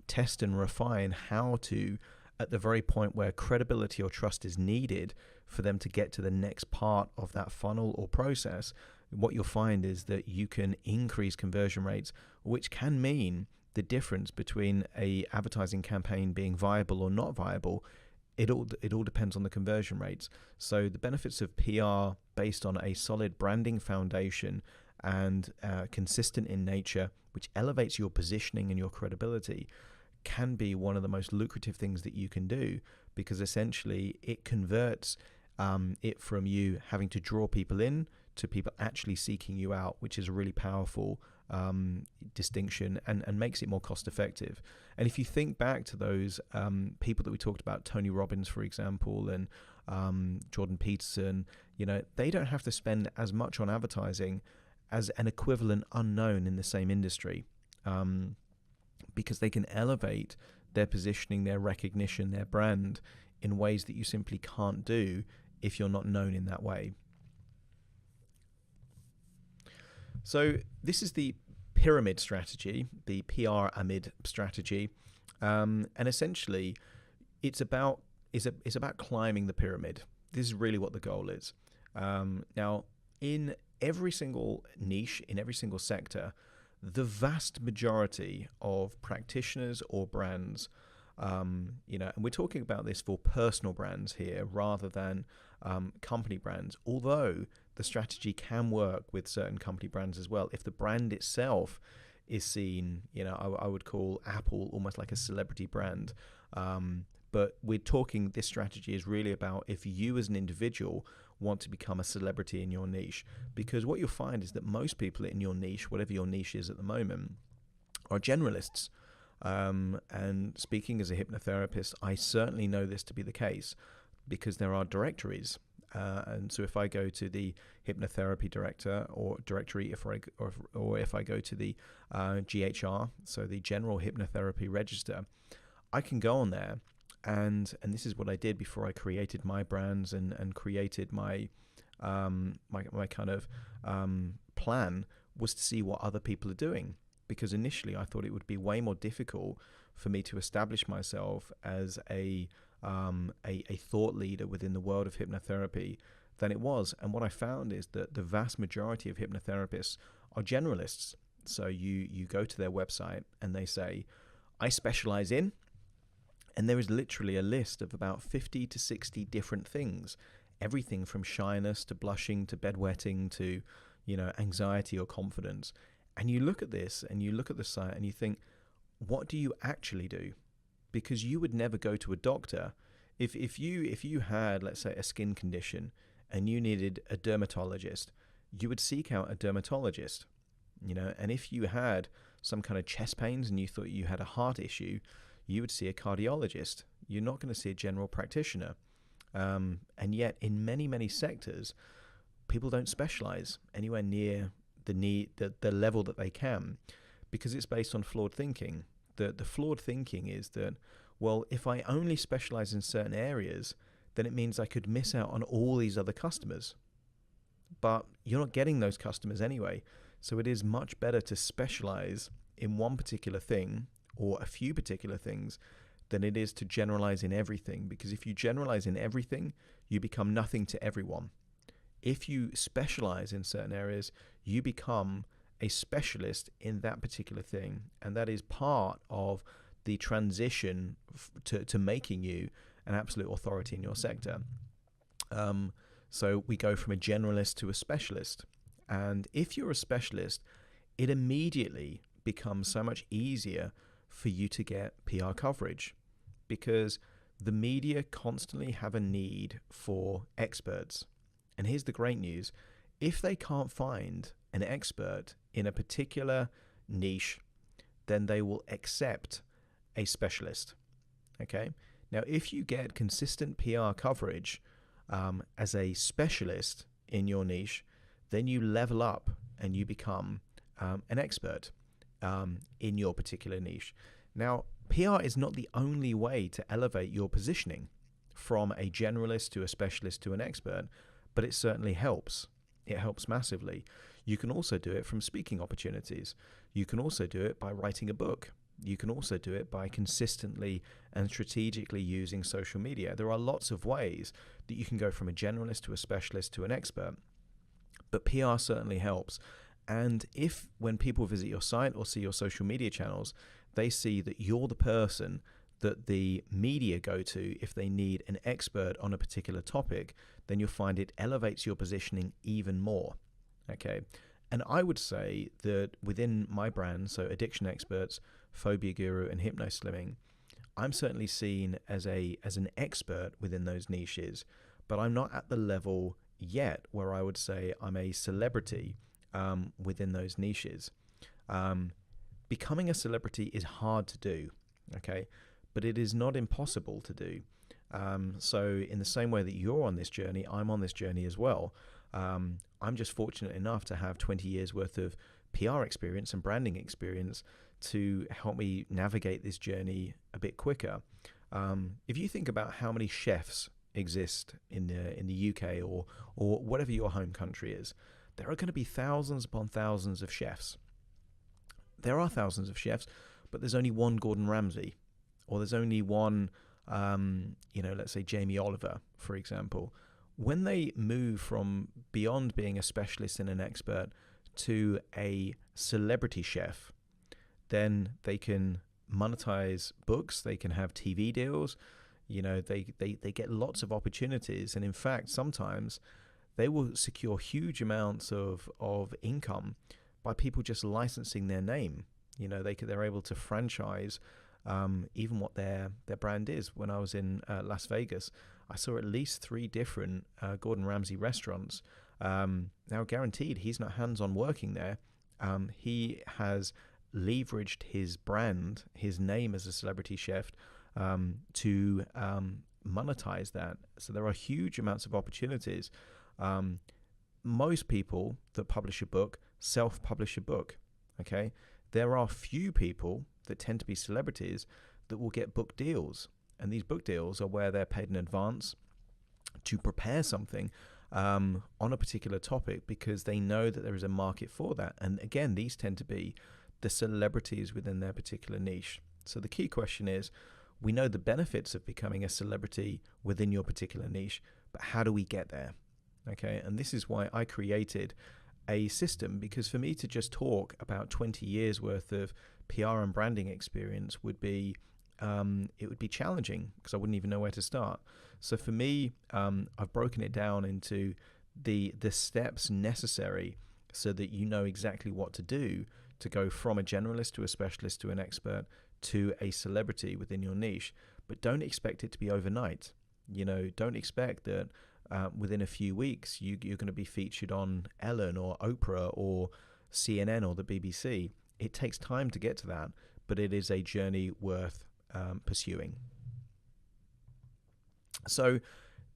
[SPEAKER 1] test and refine how to, at the very point where credibility or trust is needed for them to get to the next part of that funnel or process. What you'll find is that you can increase conversion rates, which can mean the difference between a advertising campaign being viable or not viable. It all depends on the conversion rates. So the benefits of PR based on a solid branding foundation and consistent in nature, which elevates your positioning and your credibility, can be one of the most lucrative things that you can do, because essentially it converts it from you having to draw people in to people actually seeking you out, which is a really powerful distinction and makes it more cost effective. And if you think back to those people that we talked about, Tony Robbins, for example, and Jordan Peterson, they don't have to spend as much on advertising as an equivalent unknown in the same industry, because they can elevate their positioning, their recognition, their brand in ways that you simply can't do if you're not known in that way. So this is the pyramid strategy, the PR amid strategy, and essentially it's about climbing the pyramid. This is really what the goal is. Now, in every single niche, in every single sector, the vast majority of practitioners or brands, and we're talking about this for personal brands here rather than company brands, although the strategy can work with certain company brands as well. If the brand itself is seen, I would call Apple almost like a celebrity brand. But we're talking, this strategy is really about if you as an individual want to become a celebrity in your niche, because what you'll find is that most people in your niche, whatever your niche is at the moment, are generalists. And speaking as a hypnotherapist, I certainly know this to be the case, because there are directories. And so if I go to the hypnotherapy directory, if I go to the GHR, so the General Hypnotherapy Register, I can go on there, and this is what I did before I created my brands and created my my kind of plan, was to see what other people are doing. Because initially I thought it would be way more difficult for me to establish myself as a thought leader within the world of hypnotherapy than it was. And what I found is that the vast majority of hypnotherapists are generalists. So you go to their website and they say, I specialize in, and there is literally a list of about 50 to 60 different things, everything from shyness to blushing to bedwetting to, anxiety or confidence. And you look at this and you look at the site and you think, what do you actually do? Because you would never go to a doctor if you had, let's say, a skin condition and you needed a dermatologist, you would seek out a dermatologist, and if you had some kind of chest pains and you thought you had a heart issue, you would see a cardiologist. You're not going to see a general practitioner. And yet in many, many sectors, people don't specialize anywhere near the level that they can, because it's based on flawed thinking. The flawed thinking is that, well, if I only specialize in certain areas, then it means I could miss out on all these other customers. But you're not getting those customers anyway. So it is much better to specialize in one particular thing or a few particular things than it is to generalize in everything. Because if you generalize in everything, you become nothing to everyone. If you specialize in certain areas, you become a specialist in that particular thing. And that is part of the transition to making you an absolute authority in your sector. So we go from a generalist to a specialist. And if you're a specialist, it immediately becomes so much easier for you to get PR coverage, because the media constantly have a need for experts. And here's the great news. If they can't find an expert in a particular niche, then they will accept a specialist. Okay. Now, if you get consistent PR coverage as a specialist in your niche, then you level up and you become an expert in your particular niche. Now, PR is not the only way to elevate your positioning from a generalist to a specialist to an expert, but it certainly helps. It helps massively. You can also do it from speaking opportunities. You can also do it by writing a book. You can also do it by consistently and strategically using social media. There are lots of ways that you can go from a generalist to a specialist to an expert, but PR certainly helps. And if when people visit your site or see your social media channels, they see that you're the person that the media go to if they need an expert on a particular topic, then you'll find it elevates your positioning even more. Okay. And I would say that within my brand, so Addiction Experts, Phobia Guru, and Hypnoslimming, I'm certainly seen as an expert within those niches, but I'm not at the level yet where I would say I'm a celebrity within those niches. Becoming a celebrity is hard to do, okay, but it is not impossible to do. So in the same way that you're on this journey, I'm on this journey as well. I'm just fortunate enough to have 20 years worth of PR experience and branding experience to help me navigate this journey a bit quicker. If you think about how many chefs exist in the UK or whatever your home country is, there are going to be thousands upon thousands of chefs. There are thousands of chefs, but there's only one Gordon Ramsay, or there's only one, let's say Jamie Oliver, for example. When they move from beyond being a specialist and an expert to a celebrity chef, then they can monetize books, they can have TV deals, they get lots of opportunities. And in fact, sometimes they will secure huge amounts of income by people just licensing their name. They're able to franchise even what their brand is. When I was in Las Vegas, I saw at least 3 different Gordon Ramsay restaurants. Now, guaranteed, he's not hands-on working there. He has leveraged his brand, his name as a celebrity chef, to monetize that. So there are huge amounts of opportunities. Most people that publish a book self-publish a book. Okay, there are few people that tend to be celebrities that will get book deals. And these book deals are where they're paid in advance to prepare something on a particular topic because they know that there is a market for that. And again, these tend to be the celebrities within their particular niche. So the key question is, we know the benefits of becoming a celebrity within your particular niche, but how do we get there? Okay, and this is why I created a system, because for me to just talk about 20 years worth of PR and branding experience would be it would be challenging because I wouldn't even know where to start. So for me, I've broken it down into the steps necessary so that you know exactly what to do to go from a generalist to a specialist to an expert to a celebrity within your niche. But don't expect it to be overnight. Don't expect that within a few weeks you're going to be featured on Ellen or Oprah or CNN or the BBC. It takes time to get to that, but it is a journey worth pursuing. So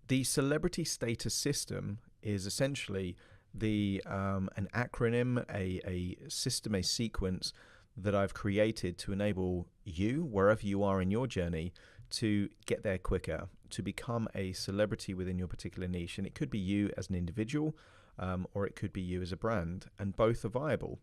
[SPEAKER 1] the celebrity status system is essentially an acronym, a system, a sequence that I've created to enable you, wherever you are in your journey, to get there quicker, to become a celebrity within your particular niche. And it could be you as an individual, or it could be you as a brand, and both are viable.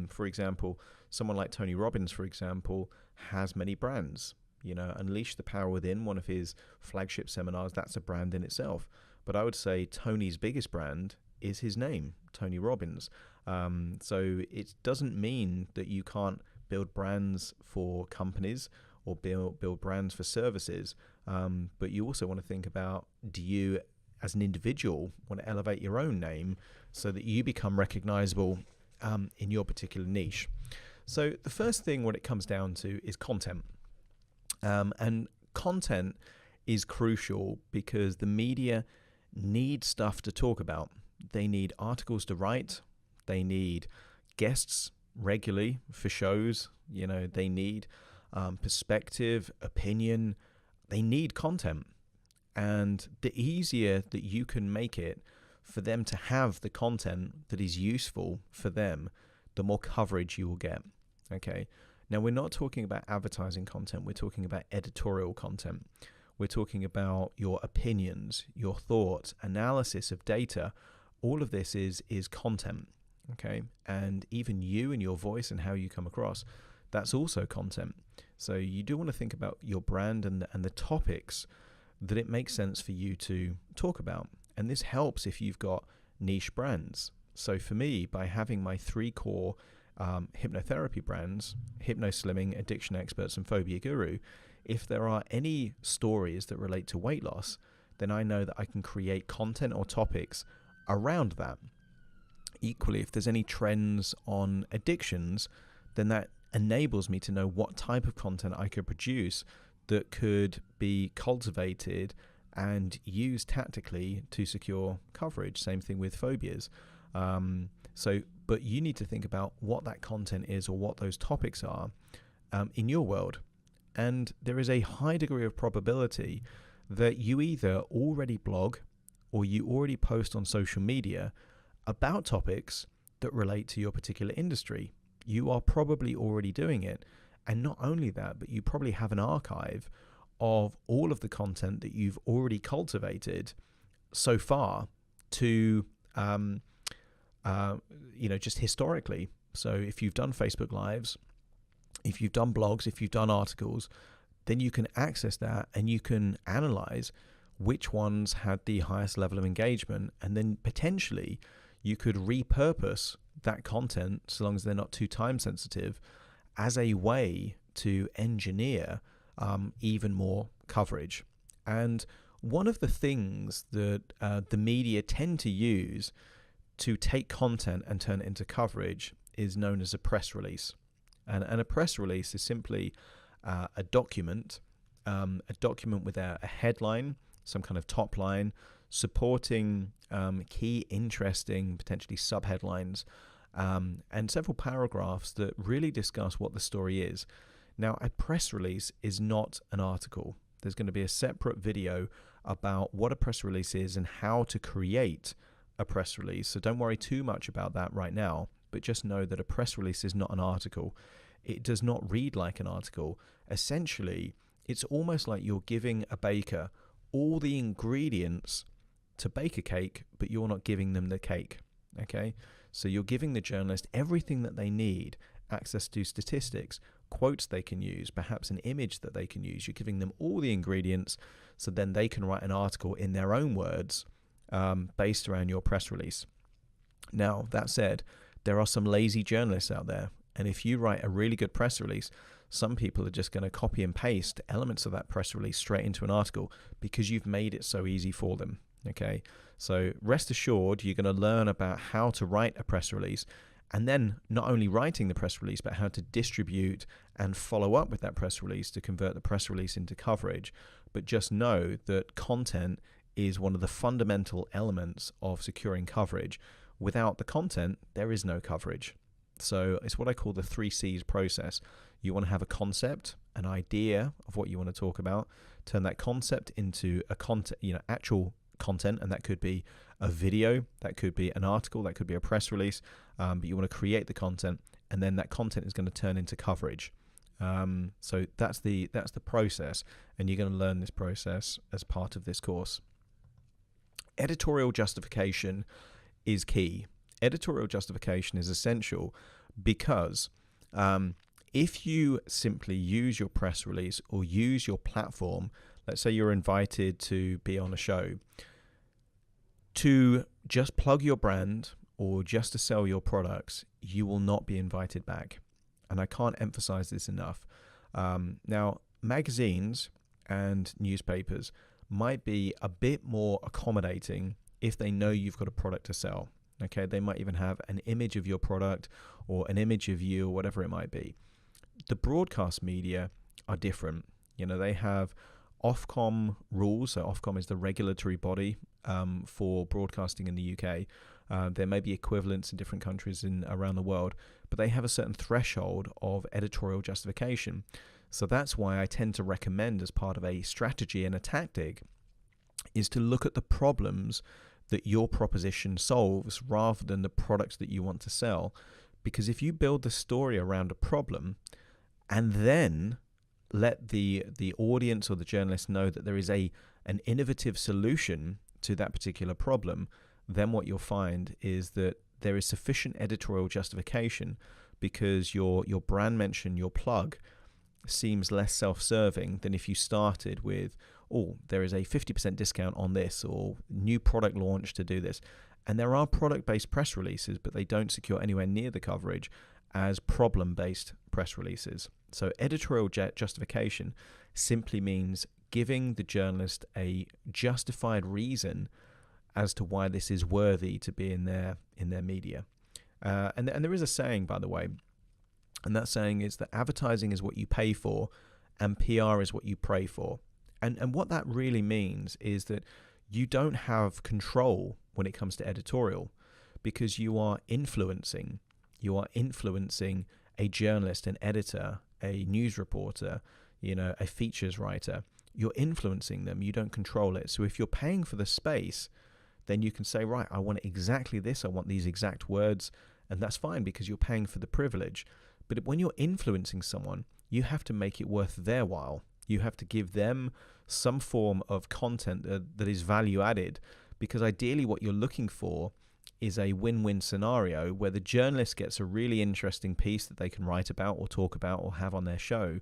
[SPEAKER 1] For example, someone like Tony Robbins, for example, has many brands. Unleash the Power Within, one of his flagship seminars, that's a brand in itself. But I would say Tony's biggest brand is his name, Tony Robbins. So it doesn't mean that you can't build brands for companies or build brands for services. But you also want to think about, do you as an individual want to elevate your own name so that you become recognizable in your particular niche? So the first thing when it comes down to is content. And content is crucial because the media need stuff to talk about. They need articles to write. They need guests regularly for shows. You know, they need perspective, opinion. They need content. And the easier that you can make it for them to have the content that is useful for them, the more coverage you will get. Okay. Now, we're not talking about advertising content. We're talking about editorial content. We're talking about your opinions, your thoughts, analysis of data. All of this is content. Okay. And even you and your voice and how you come across, that's also content. So you do want to think about your brand and the topics that it makes sense for you to talk about. And this helps if you've got niche brands. So for me, by having my 3 core hypnotherapy brands, HypnoSlimming, Addiction Experts, and Phobia Guru, if there are any stories that relate to weight loss, then I know that I can create content or topics around that. Equally, if there's any trends on addictions, then that enables me to know what type of content I could produce that could be cultivated and used tactically to secure coverage. Same thing with phobias. But you need to think about what that content is or what those topics are in your world. And there is a high degree of probability that you either already blog or you already post on social media about topics that relate to your particular industry. You are probably already doing it. And not only that, but you probably have an archive of all of the content that you've already cultivated so far to, just historically. So if you've done Facebook Lives, if you've done blogs, if you've done articles, then you can access that and you can analyze which ones had the highest level of engagement. And then potentially you could repurpose that content, so long as they're not too time sensitive, as a way to engineer even more coverage. And one of the things that the media tend to use to take content and turn it into coverage is known as a press release. And a press release is simply a document with a headline, some kind of top line, supporting key, interesting, potentially subheadlines, and several paragraphs that really discuss what the story is. Now, a press release is not an article. There's going to be a separate video about what a press release is and how to create a press release. So don't worry too much about that right now, but just know that a press release is not an article. It does not read like an article. Essentially, it's almost like you're giving a baker all the ingredients to bake a cake, but you're not giving them the cake. Okay? So you're giving the journalist everything that they need, access to statistics, quotes they can use, perhaps an image that they can use. You're giving them all the ingredients so then they can write an article in their own words based around your press release. Now, that said, there are some lazy journalists out there. And if you write a really good press release, some people are just going to copy and paste elements of that press release straight into an article because you've made it so easy for them. Okay, so rest assured, you're going to learn about how to write a press release, and then not only writing the press release, but how to distribute and follow up with that press release to convert the press release into coverage. But just know that content is one of the fundamental elements of securing coverage. Without the content, there is no coverage. So it's what I call the 3 C's process. You want to have a concept, an idea of what you want to talk about, turn that concept into a actual content, and that could be a video, that could be an article, that could be a press release, but you want to create the content, and then that content is going to turn into coverage. So that's the process, and you're going to learn this process as part of this course. Editorial justification is key. Editorial justification is essential because if you simply use your press release or use your platform, let's say you're invited to be on a show, to just plug your brand or just to sell your products, you will not be invited back. And I can't emphasize this enough. Now, magazines and newspapers might be a bit more accommodating if they know you've got a product to sell. Okay, they might even have an image of your product or an image of you or whatever it might be. The broadcast media are different. You know, they have Ofcom rules. So Ofcom is the regulatory body for broadcasting in the UK. There may be equivalents in different countries around the world, but they have a certain threshold of editorial justification. So that's why I tend to recommend, as part of a strategy and a tactic, is to look at the problems that your proposition solves rather than the products that you want to sell. Because if you build the story around a problem and then let the audience or the journalist know that there is an innovative solution to that particular problem, then what you'll find is that there is sufficient editorial justification, because your brand mention, your plug, seems less self-serving than if you started with, oh, there is a 50% discount on this, or new product launch to do this. And there are product-based press releases, but they don't secure anywhere near the coverage as problem-based press releases. So editorial justification simply means giving the journalist a justified reason as to why this is worthy to be in their media. And there is a saying, by the way, and that saying is that advertising is what you pay for and PR is what you pray for. And what that really means is that you don't have control when it comes to editorial, because you are influencing a journalist, an editor, a news reporter, a features writer. You're influencing them. You don't control it. So if you're paying for the space, then you can say, right, I want exactly this. I want these exact words. And that's fine, because you're paying for the privilege. But when you're influencing someone, you have to make it worth their while. You have to give them some form of content that is value added, because ideally what you're looking for is a win-win scenario where the journalist gets a really interesting piece that they can write about or talk about or have on their show,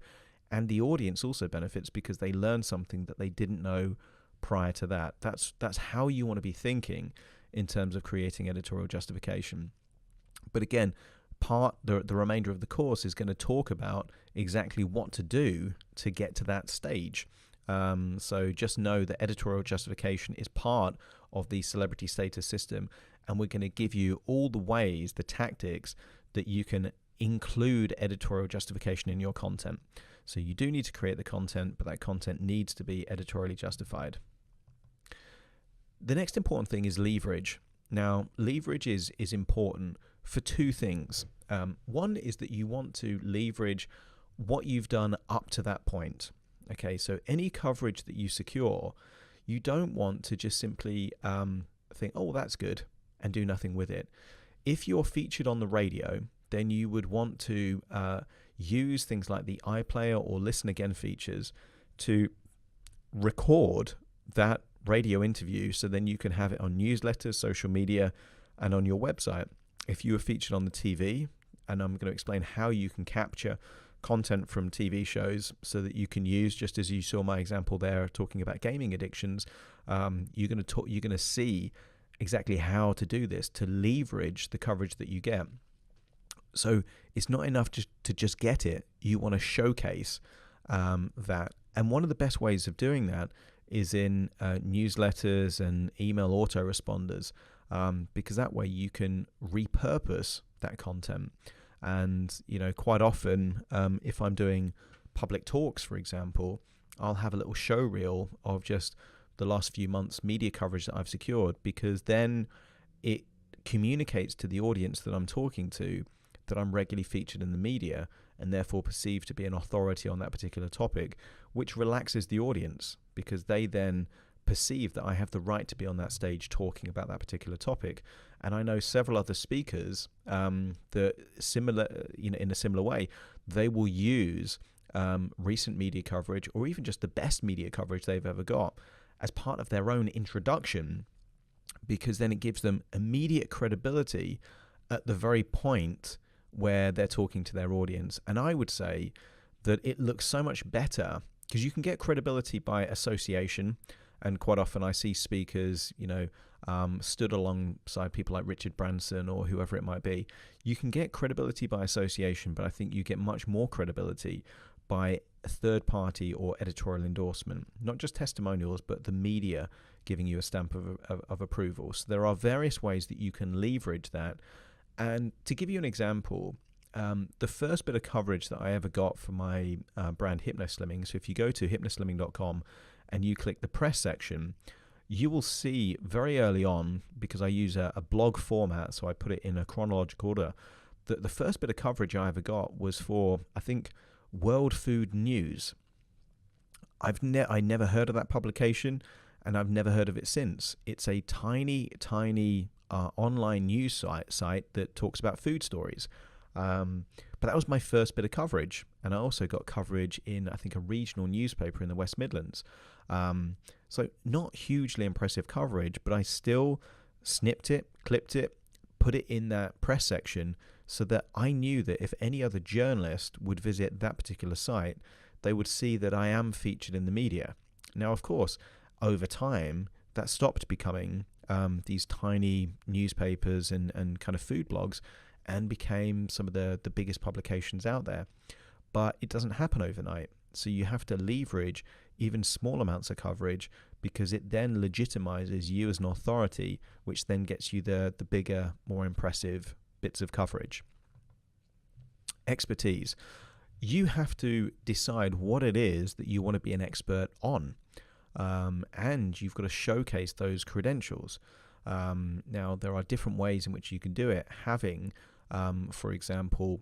[SPEAKER 1] and the audience also benefits because they learn something that they didn't know prior to that. That's how you want to be thinking in terms of creating editorial justification. But again, the remainder of the course is going to talk about exactly what to do to get to that stage. So just know that editorial justification is part of the celebrity status system, and we're going to give you all the ways, the tactics that you can include editorial justification in your content. So you do need to create the content, but that content needs to be editorially justified. The next important thing is leverage. Now, leverage is important for two things. One is that you want to leverage what you've done up to that point. Okay, so any coverage that you secure, you don't want to just simply think, oh, that's good, and do nothing with it. If you're featured on the radio, then you would want to use things like the iPlayer or Listen Again features to record that radio interview, so then you can have it on newsletters, social media, and on your website. If you were featured on the TV, and I'm going to explain how you can capture content from TV shows so that you can use, just as you saw my example there talking about gaming addictions, you're going to see exactly how to do this to leverage the coverage that you get. So it's not enough just to just get it. You want to showcase that. And one of the best ways of doing that is in newsletters and email autoresponders, because that way you can repurpose that content. And, quite often, if I'm doing public talks, for example, I'll have a little show reel of just the last few months' media coverage that I've secured, because then it communicates to the audience that I'm talking to that I'm regularly featured in the media and therefore perceived to be an authority on that particular topic, which relaxes the audience because they then perceive that I have the right to be on that stage talking about that particular topic. And I know several other speakers that similar, in a similar way, they will use recent media coverage or even just the best media coverage they've ever got as part of their own introduction, because then it gives them immediate credibility at the very point where they're talking to their audience. And I would say that it looks so much better because you can get credibility by association. And quite often I see speakers, stood alongside people like Richard Branson or whoever it might be. You can get credibility by association, but I think you get much more credibility by a third party or editorial endorsement, not just testimonials, but the media giving you a stamp of approval. So there are various ways that you can leverage that. And to give you an example, the first bit of coverage that I ever got for my brand HypnoSlimming, so if you go to hypnoslimming.com and you click the press section, you will see very early on, because I use a blog format, so I put it in a chronological order, that the first bit of coverage I ever got was for, I think, World Food News. I never heard of that publication, and I've never heard of it since. It's a tiny online news site that talks about food stories. But that was my first bit of coverage, and I also got coverage in, I think, a regional newspaper in the West Midlands. So not hugely impressive coverage, but I still snipped it, clipped it, put it in that press section so that I knew that if any other journalist would visit that particular site, they would see that I am featured in the media. Now, of course, over time, that stopped becoming these tiny newspapers and kind of food blogs and became some of the biggest publications out there. But it doesn't happen overnight. So you have to leverage even small amounts of coverage, because it then legitimizes you as an authority, which then gets you the bigger, more impressive bits of coverage. Expertise. You have to decide what it is that you want to be an expert on. And you've got to showcase those credentials. Now, there are different ways in which you can do it. Having, for example,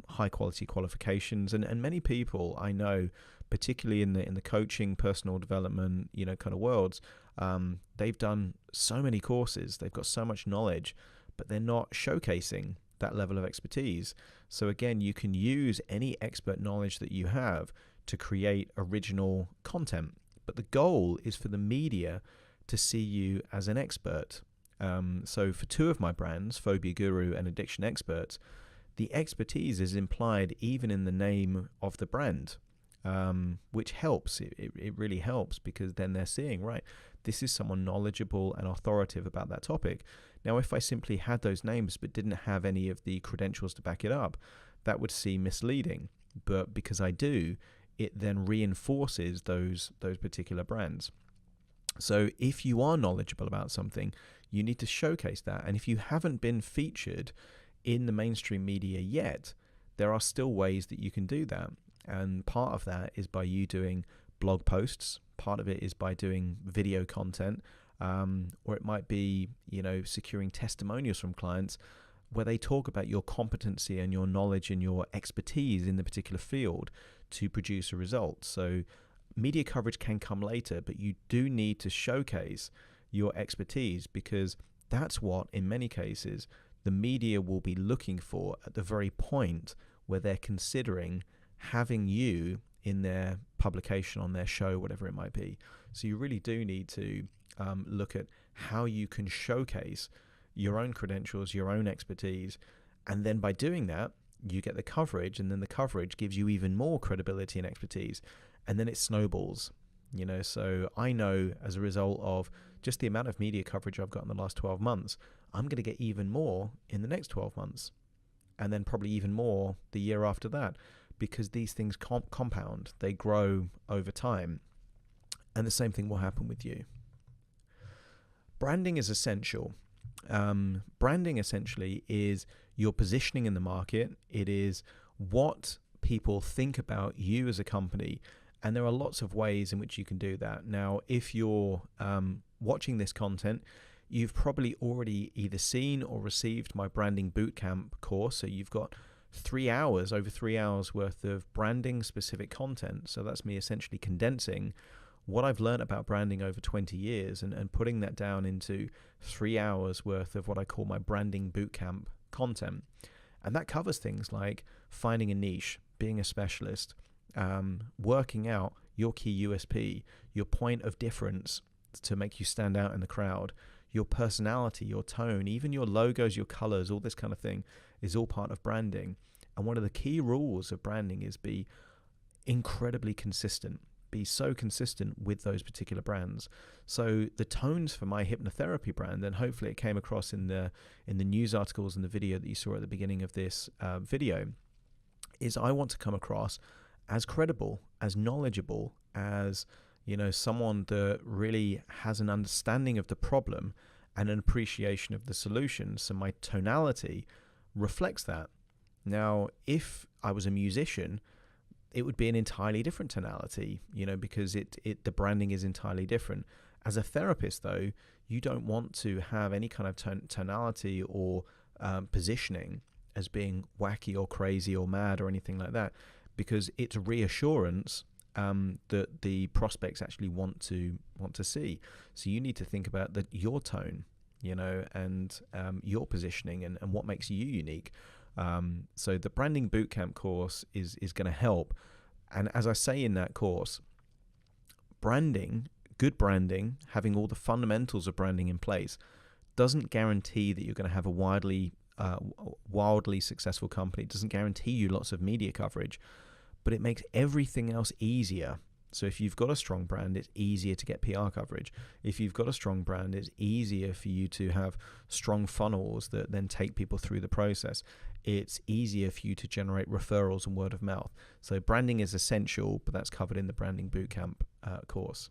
[SPEAKER 1] high quality qualifications, and many people I know, particularly in the coaching, personal development, kind of worlds, they've done so many courses, they've got so much knowledge, but they're not showcasing that level of expertise. So again, you can use any expert knowledge that you have to create original content, but the goal is for the media to see you as an expert. So for two of my brands, Phobia Guru and Addiction Experts, the expertise is implied even in the name of the brand, which helps. It really helps, because then they're seeing, right, this is someone knowledgeable and authoritative about that topic. Now, if I simply had those names but didn't have any of the credentials to back it up, that would seem misleading. But because I do, it then reinforces those particular brands. So if you are knowledgeable about something, you need to showcase that. And if you haven't been featured in the mainstream media yet, there are still ways that you can do that. And part of that is by you doing blog posts. Part of it is by doing video content, or it might be, securing testimonials from clients where they talk about your competency and your knowledge and your expertise in the particular field to produce a result. So media coverage can come later, but you do need to showcase your expertise, because that's what, in many cases, the media will be looking for at the very point where they're considering having you in their publication, on their show, whatever it might be. So you really do need to look at how you can showcase your own credentials, your own expertise, and then by doing that, you get the coverage, and then the coverage gives you even more credibility and expertise, and then it snowballs. So I know, as a result of just the amount of media coverage I've got in the last 12 months, I'm going to get even more in the next 12 months, and then probably even more the year after that, because these things compound, they grow over time. And the same thing will happen with you. Branding is essential. Branding essentially is your positioning in the market. It is what people think about you as a company. And there are lots of ways in which you can do that. Now, if you're watching this content, you've probably already either seen or received my branding bootcamp course. So you've got over 3 hours worth of branding specific content. So that's me essentially condensing what I've learned about branding over 20 years and putting that down into 3 hours worth of what I call my branding bootcamp content. And that covers things like finding a niche, being a specialist, working out your key USP, your point of difference to make you stand out in the crowd, your personality, your tone, even your logos, your colors, all this kind of thing is all part of branding. And one of the key rules of branding is be incredibly consistent. Be so consistent with those particular brands. So the tones for my hypnotherapy brand, and hopefully it came across in the news articles and the video that you saw at the beginning of this video, is I want to come across as credible, as knowledgeable, as someone that really has an understanding of the problem and an appreciation of the solution. So my tonality reflects that. Now, if I was a musician, it would be an entirely different tonality, because the branding is entirely different. As a therapist, though, you don't want to have any kind of tonality or positioning as being wacky or crazy or mad or anything like that, because it's reassurance that the prospects actually want to see. So you need to think about your tone, and your positioning and what makes you unique. So the branding bootcamp course is going to help. And as I say in that course, good branding, having all the fundamentals of branding in place, doesn't guarantee that you're going to have a wildly successful company. It doesn't guarantee you lots of media coverage, but it makes everything else easier. So if you've got a strong brand, it's easier to get PR coverage. If you've got a strong brand, it's easier for you to have strong funnels that then take people through the process. It's easier for you to generate referrals and word of mouth. So branding is essential, but that's covered in the Branding Bootcamp course.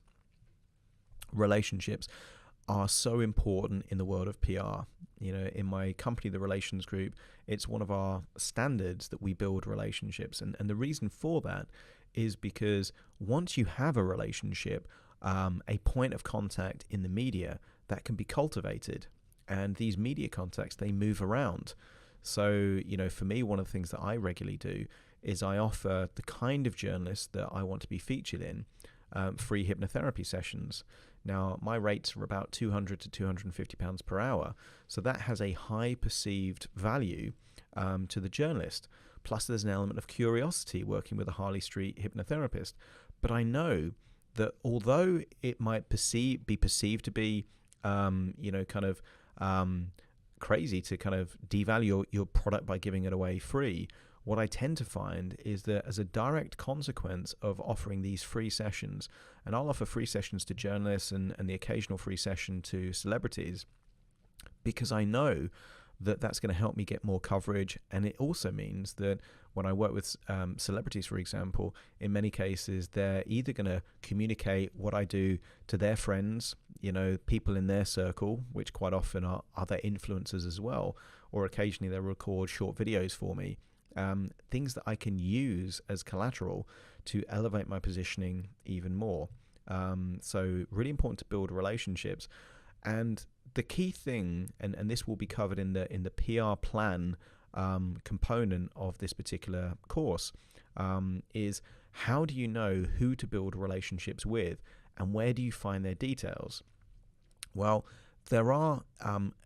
[SPEAKER 1] Relationships are so important in the world of PR. In my company, the Relations Group, it's one of our standards that we build relationships. And the reason for that is because once you have a relationship, a point of contact in the media, that can be cultivated. And these media contacts, they move around. So, for me, one of the things that I regularly do is I offer the kind of journalists that I want to be featured in free hypnotherapy sessions. Now, my rates are about £200 to £250 per hour. So that has a high perceived value to the journalist. Plus, there's an element of curiosity working with a Harley Street hypnotherapist. But I know that although it might be perceived to be, crazy to kind of devalue your product by giving it away free, what I tend to find is that as a direct consequence of offering these free sessions, and I'll offer free sessions to journalists and the occasional free session to celebrities, because I know that that's going to help me get more coverage. And it also means that when I work with celebrities, for example, in many cases, they're either going to communicate what I do to their friends, people in their circle, which quite often are other influencers as well, or occasionally they'll record short videos for me. Things that I can use as collateral to elevate my positioning even more. So really important to build relationships. And the key thing, and this will be covered in the PR plan component of this particular course, is how do you know who to build relationships with and where do you find their details? Well, there are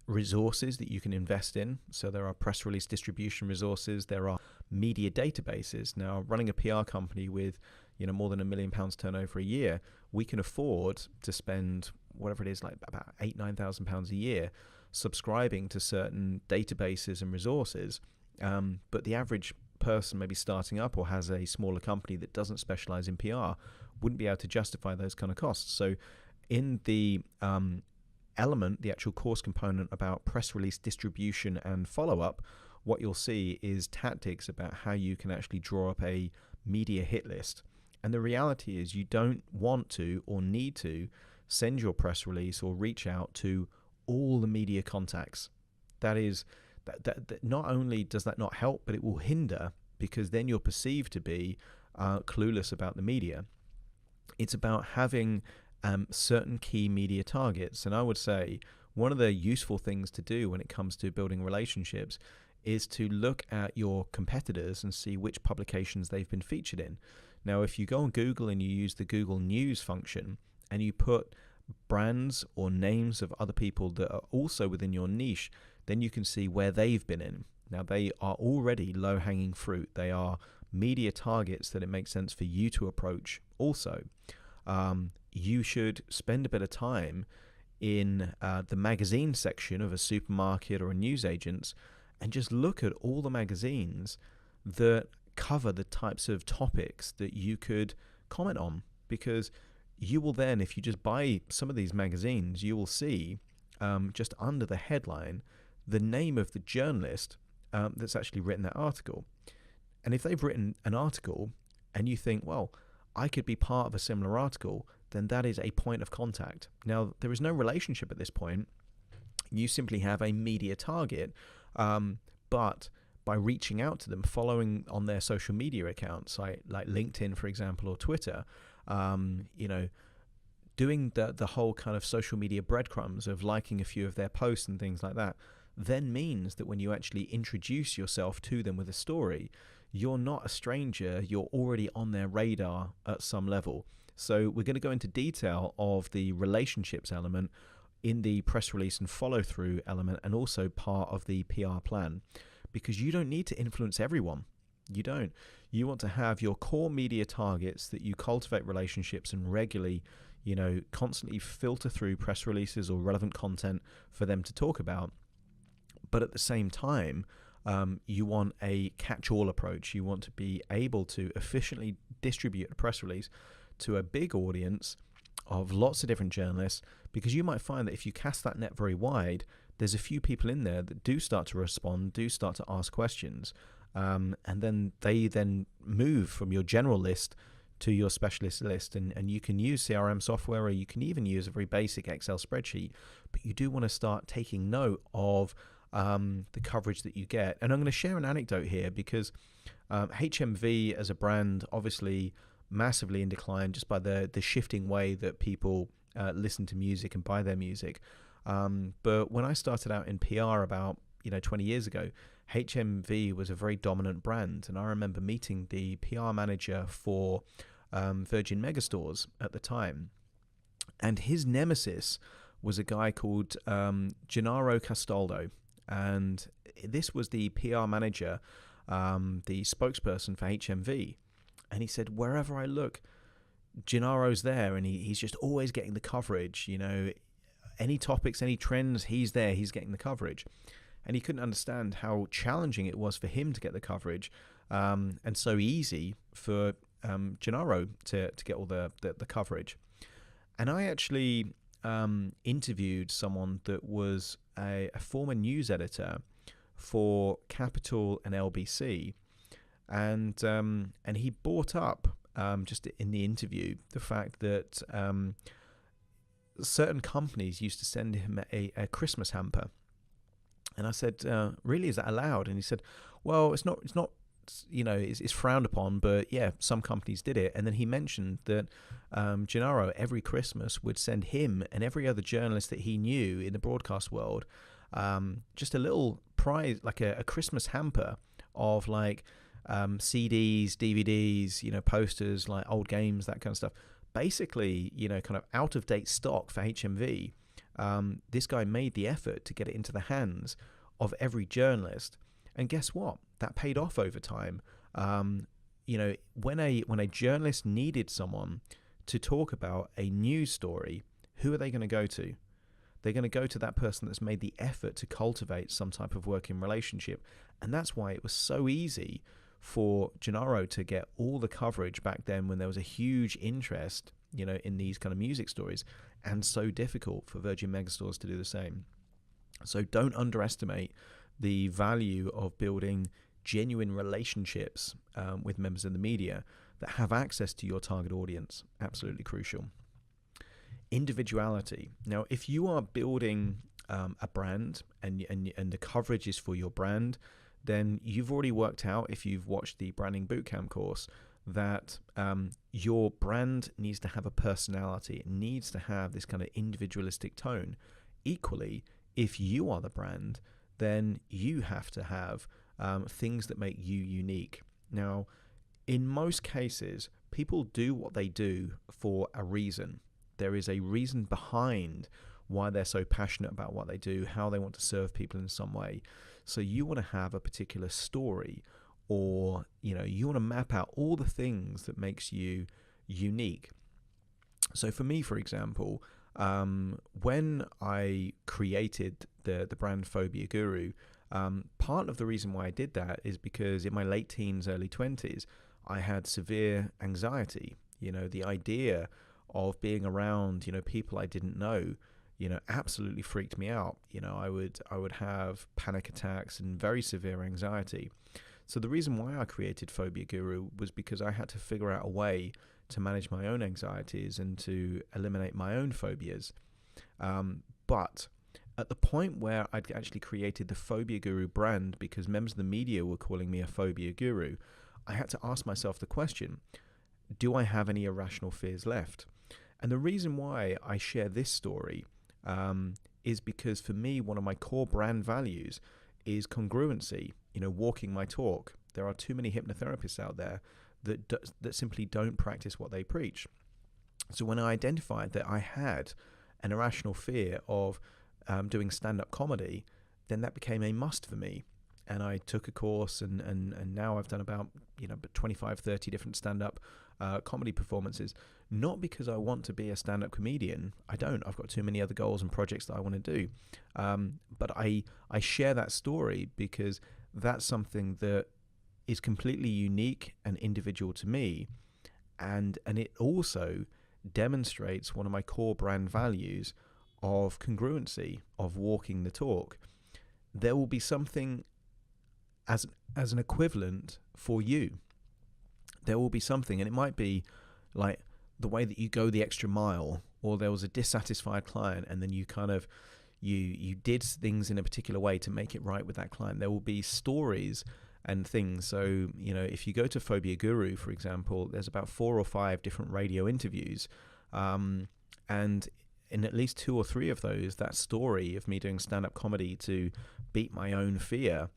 [SPEAKER 1] resources that you can invest in. So there are press release distribution resources. There are media databases. Now, running a PR company with more than £1 million turnover a year, we can afford to spend whatever it is, like about £8,000-9,000 a year subscribing to certain databases and resources. But the average person maybe starting up or has a smaller company that doesn't specialize in PR wouldn't be able to justify those kind of costs. So in the element, the actual course component about press release distribution and follow-up, what you'll see is tactics about how you can actually draw up a media hit list. And the reality is you don't want to or need to send your press release or reach out to all the media contacts. That not only does that not help, but it will hinder, because then you're perceived to be clueless about the media. It's about having certain key media targets. And I would say one of the useful things to do when it comes to building relationships is to look at your competitors and see which publications they've been featured in. Now, if you go on Google and you use the Google News function and you put brands or names of other people that are also within your niche, then you can see where they've been in. Now, they are already low-hanging fruit. They are media targets that it makes sense for you to approach also. You should spend a bit of time in the magazine section of a supermarket or a newsagent's and just look at all the magazines that cover the types of topics that you could comment on, because you will then, if you just buy some of these magazines, you will see just under the headline the name of the journalist that's actually written that article. And if they've written an article and you think, well, I could be part of a similar article, then that is a point of contact. Now, there is no relationship at this point. You simply have a media target, but by reaching out to them, following on their social media accounts, like LinkedIn, for example, or Twitter, doing the whole kind of social media breadcrumbs of liking a few of their posts and things like that, then means that when you actually introduce yourself to them with a story, you're not a stranger, you're already on their radar at some level. So we're going to go into detail of the relationships element in the press release and follow through element, and also part of the PR plan, because you don't need to influence everyone. You don't. You want to have your core media targets that you cultivate relationships and regularly, constantly filter through press releases or relevant content for them to talk about. But at the same time, you want a catch-all approach. You want to be able to efficiently distribute a press release to a big audience of lots of different journalists, because you might find that if you cast that net very wide, there's a few people in there that do start to respond, do start to ask questions, and then they move from your general list to your specialist list, and you can use CRM software, or you can even use a very basic Excel spreadsheet, but you do want to start taking note of the coverage that you get. And I'm going to share an anecdote here, because HMV as a brand, obviously massively in decline just by the shifting way that people listen to music and buy their music. But when I started out in PR about 20 years ago, HMV was a very dominant brand, and I remember meeting the PR manager for Virgin Megastores at the time, and his nemesis was a guy called Gennaro Castaldo, and this was the PR manager, the spokesperson for HMV. And he said, wherever I look, Gennaro's there, and he's just always getting the coverage. Any topics, any trends, he's there, he's getting the coverage. And he couldn't understand how challenging it was for him to get the coverage, and so easy for Gennaro to get all the coverage. And I actually interviewed someone that was a former news editor for Capital and LBC, and he brought up just in the interview the fact that certain companies used to send him a Christmas hamper. And I said, really, is that allowed? And he said, well, it's not, it's frowned upon, but yeah, some companies did it. And then he mentioned that Gennaro every Christmas would send him and every other journalist that he knew in the broadcast world just a little prize, like a Christmas hamper of like CDs, DVDs, posters, like old games, that kind of stuff. Basically, kind of out of date stock for HMV. This guy made the effort to get it into the hands of every journalist, and guess what? That paid off over time. When a journalist needed someone to talk about a news story, who are they going to go to? They're going to go to that person that's made the effort to cultivate some type of working relationship, and that's why it was so easy for Gennaro to get all the coverage back then when there was a huge interest, in these kind of music stories, and so difficult for Virgin Megastores to do the same. So don't underestimate the value of building genuine relationships with members of the media that have access to your target audience. Absolutely crucial. Individuality. Now, if you are building a brand and the coverage is for your brand, then you've already worked out, if you've watched the Branding Bootcamp course, that your brand needs to have a personality. It needs to have this kind of individualistic tone. Equally, if you are the brand, then you have to have things that make you unique. Now, in most cases, people do what they do for a reason. There is a reason behind why they're so passionate about what they do, how they want to serve people in some way. So you want to have a particular story, or you want to map out all the things that makes you unique. So for me, for example, when I created the brand Phobia Guru, part of the reason why I did that is because in my late teens, early 20s, I had severe anxiety. The idea of being around people I didn't know absolutely freaked me out. I would have panic attacks and very severe anxiety. So the reason why I created Phobia Guru was because I had to figure out a way to manage my own anxieties and to eliminate my own phobias. But at the point where I'd actually created the Phobia Guru brand, because members of the media were calling me a Phobia Guru, I had to ask myself the question, do I have any irrational fears left? And the reason why I share this story is because for me, one of my core brand values is congruency, walking my talk. There are too many hypnotherapists out there that simply don't practice what they preach. So when I identified that I had an irrational fear of doing stand-up comedy, then that became a must for me. And I took a course, and now I've done about 25, 30 different stand-up comedy performances. Not because I want to be a stand-up comedian. I don't. I've got too many other goals and projects that I want to do. But I share that story because that's something that is completely unique and individual to me, and it also demonstrates one of my core brand values of congruency, of walking the talk. There will be something as an equivalent for you. There will be something, and it might be like the way that you go the extra mile, or there was a dissatisfied client and then you kind of you did things in a particular way to make it right with that client. There will be stories and things. So, if you go to Phobia Guru, for example, there's about 4 or 5 different radio interviews. And in at least 2 or 3 of those, that story of me doing stand-up comedy to beat my own fear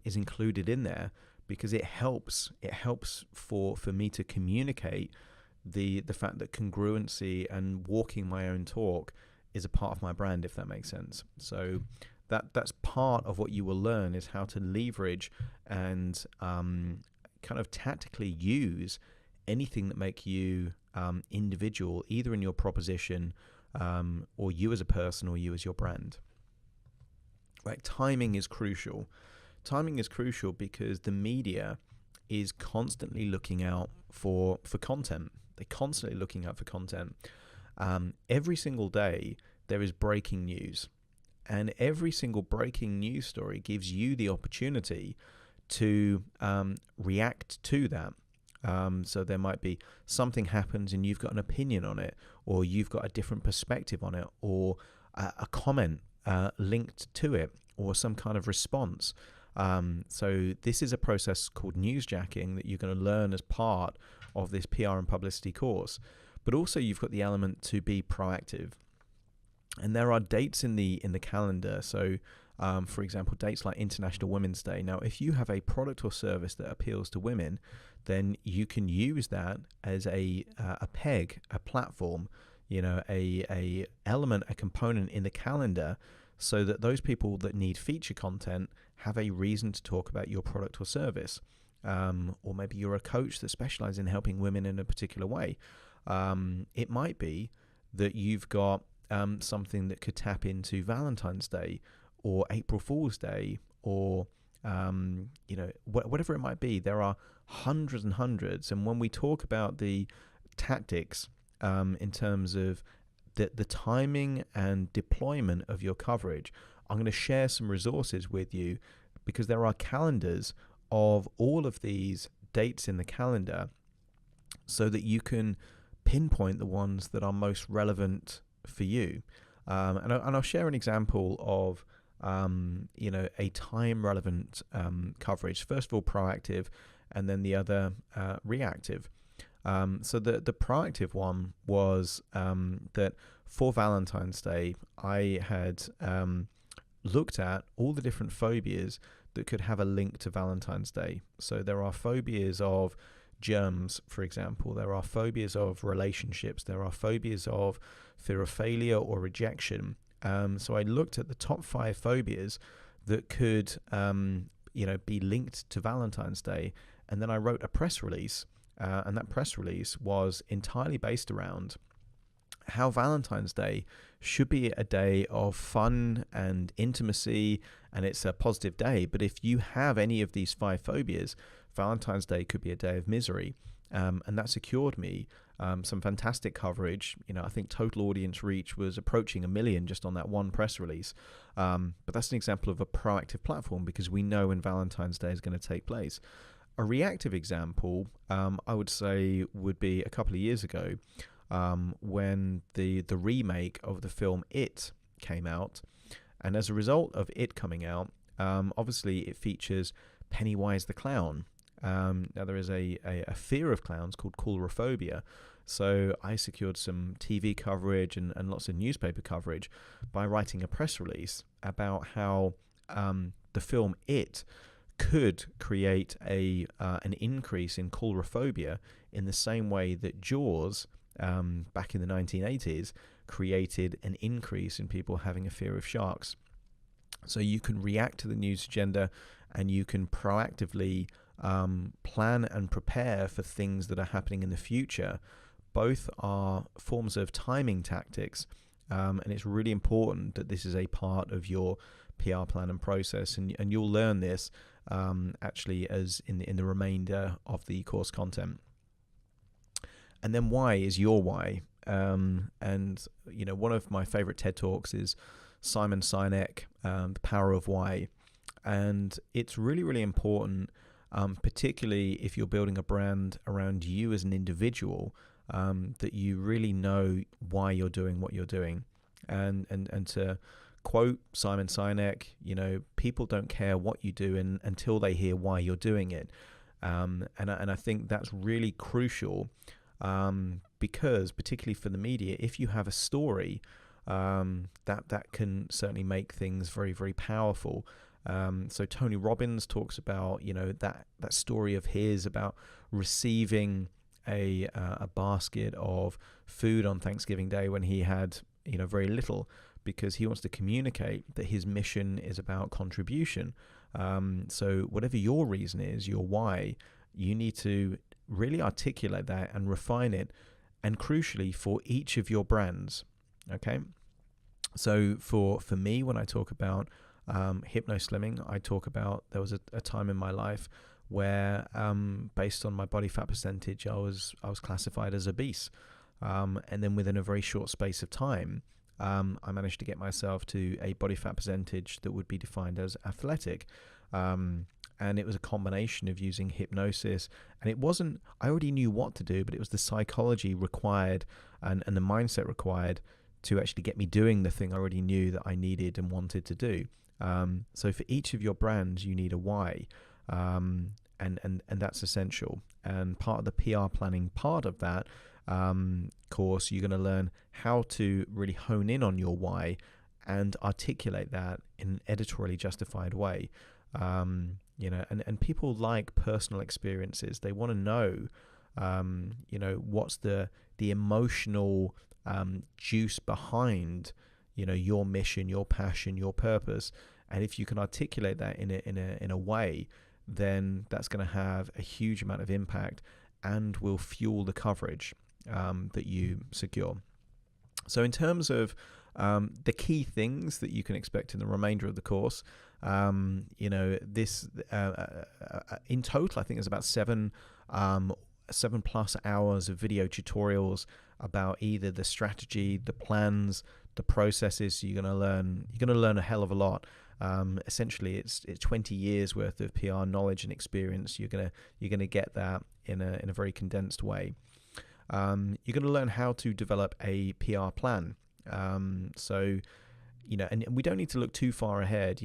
[SPEAKER 1] is included in there, because it helps for me to communicate the fact that congruency and walking my own talk is a part of my brand, if that makes sense. So that's part of what you will learn, is how to leverage and kind of tactically use anything that make you individual, either in your proposition or you as a person or you as your brand. Right? Timing is crucial. Timing is crucial because the media is constantly looking out for content. They're constantly looking out for content. Every single day there is breaking news. And every single breaking news story gives you the opportunity to react to that. So there might be something happens and you've got an opinion on it, or you've got a different perspective on it, or a comment linked to it, or some kind of response. So this is a process called newsjacking that you're going to learn as part of this PR and publicity course. But also you've got the element to be proactive. And there are dates in the calendar. So, for example, dates like International Women's Day. Now, if you have a product or service that appeals to women, then you can use that as a peg, a platform, a element, a component in the calendar, so that those people that need feature content have a reason to talk about your product or service. Or maybe you're a coach that specializes in helping women in a particular way. It might be that you've got something that could tap into Valentine's Day or April Fool's Day, or whatever it might be. There are hundreds and hundreds, and when we talk about the tactics in terms of the timing and deployment of your coverage, I'm going to share some resources with you, because there are calendars of all of these dates in the calendar, so that you can pinpoint the ones that are most relevant for you. And I'll share an example of a time relevant coverage. First of all, proactive, and then the other reactive. So the proactive one was that for Valentine's Day, I had looked at all the different phobias that could have a link to Valentine's Day. So there are phobias of germs, for example. There are phobias of relationships. There are phobias of fear of failure or rejection. So I looked at the top 5 phobias that could, be linked to Valentine's Day, and then I wrote a press release, and that press release was entirely based around how Valentine's Day should be a day of fun and intimacy, and it's a positive day. But if you have any of these 5 phobias, Valentine's Day could be a day of misery. And that secured me some fantastic coverage. I think total audience reach was approaching 1 million just on that one press release. But that's an example of a proactive platform, because we know when Valentine's Day is going to take place. A reactive example, I would say, would be a couple of years ago, when the remake of the film It came out. And as a result of It coming out, obviously it features Pennywise the Clown. Now, there is a fear of clowns called coulrophobia. So I secured some TV coverage and lots of newspaper coverage by writing a press release about how the film It could create an increase in coulrophobia in the same way that Jaws, back in the 1980s, created an increase in people having a fear of sharks. So you can react to the news agenda, and you can proactively plan and prepare for things that are happening in the future. Both are forms of timing tactics, and it's really important that this is a part of your PR plan and process, and you'll learn this actually as in the remainder of the course content. And then why is your why? And one of my favorite TED Talks is Simon Sinek, The Power of Why. And it's really, really important, particularly if you're building a brand around you as an individual, that you really know why you're doing what you're doing. And to quote Simon Sinek, people don't care what you do until they hear why you're doing it. And I think that's really crucial, because particularly for the media, if you have a story, that can certainly make things very, very powerful. So Tony Robbins talks about, that story of his about receiving a basket of food on Thanksgiving Day when he had, very little, because he wants to communicate that his mission is about contribution. So whatever your reason is, your why, you need to really articulate that and refine it, and crucially for each of your brands. Okay. So for me, when I talk about hypno-slimming, I talk about there was a time in my life where, based on my body fat percentage, I was classified as obese, and then within a very short space of time, I managed to get myself to a body fat percentage that would be defined as athletic, and it was a combination of using hypnosis, and it wasn't, I already knew what to do, but it was the psychology required and the mindset required to actually get me doing the thing I already knew that I needed and wanted to do. So for each of your brands, you need a why, and that's essential. And part of the PR planning part of that course, you're going to learn how to really hone in on your why and articulate that in an editorially justified way. And people like personal experiences. They want to know, what's the emotional juice behind, your mission, your passion, your purpose. And if you can articulate that in a way, then that's going to have a huge amount of impact and will fuel the coverage that you secure. So in terms of the key things that you can expect in the remainder of the course, this in total, I think there's about 7+ hours of video tutorials about either the strategy, the plans, the processes. So you're going to learn a hell of a lot. Essentially, it's 20 years worth of PR knowledge and experience. You're gonna get that in a very condensed way. You're going to learn how to develop a PR plan. So, and we don't need to look too far ahead.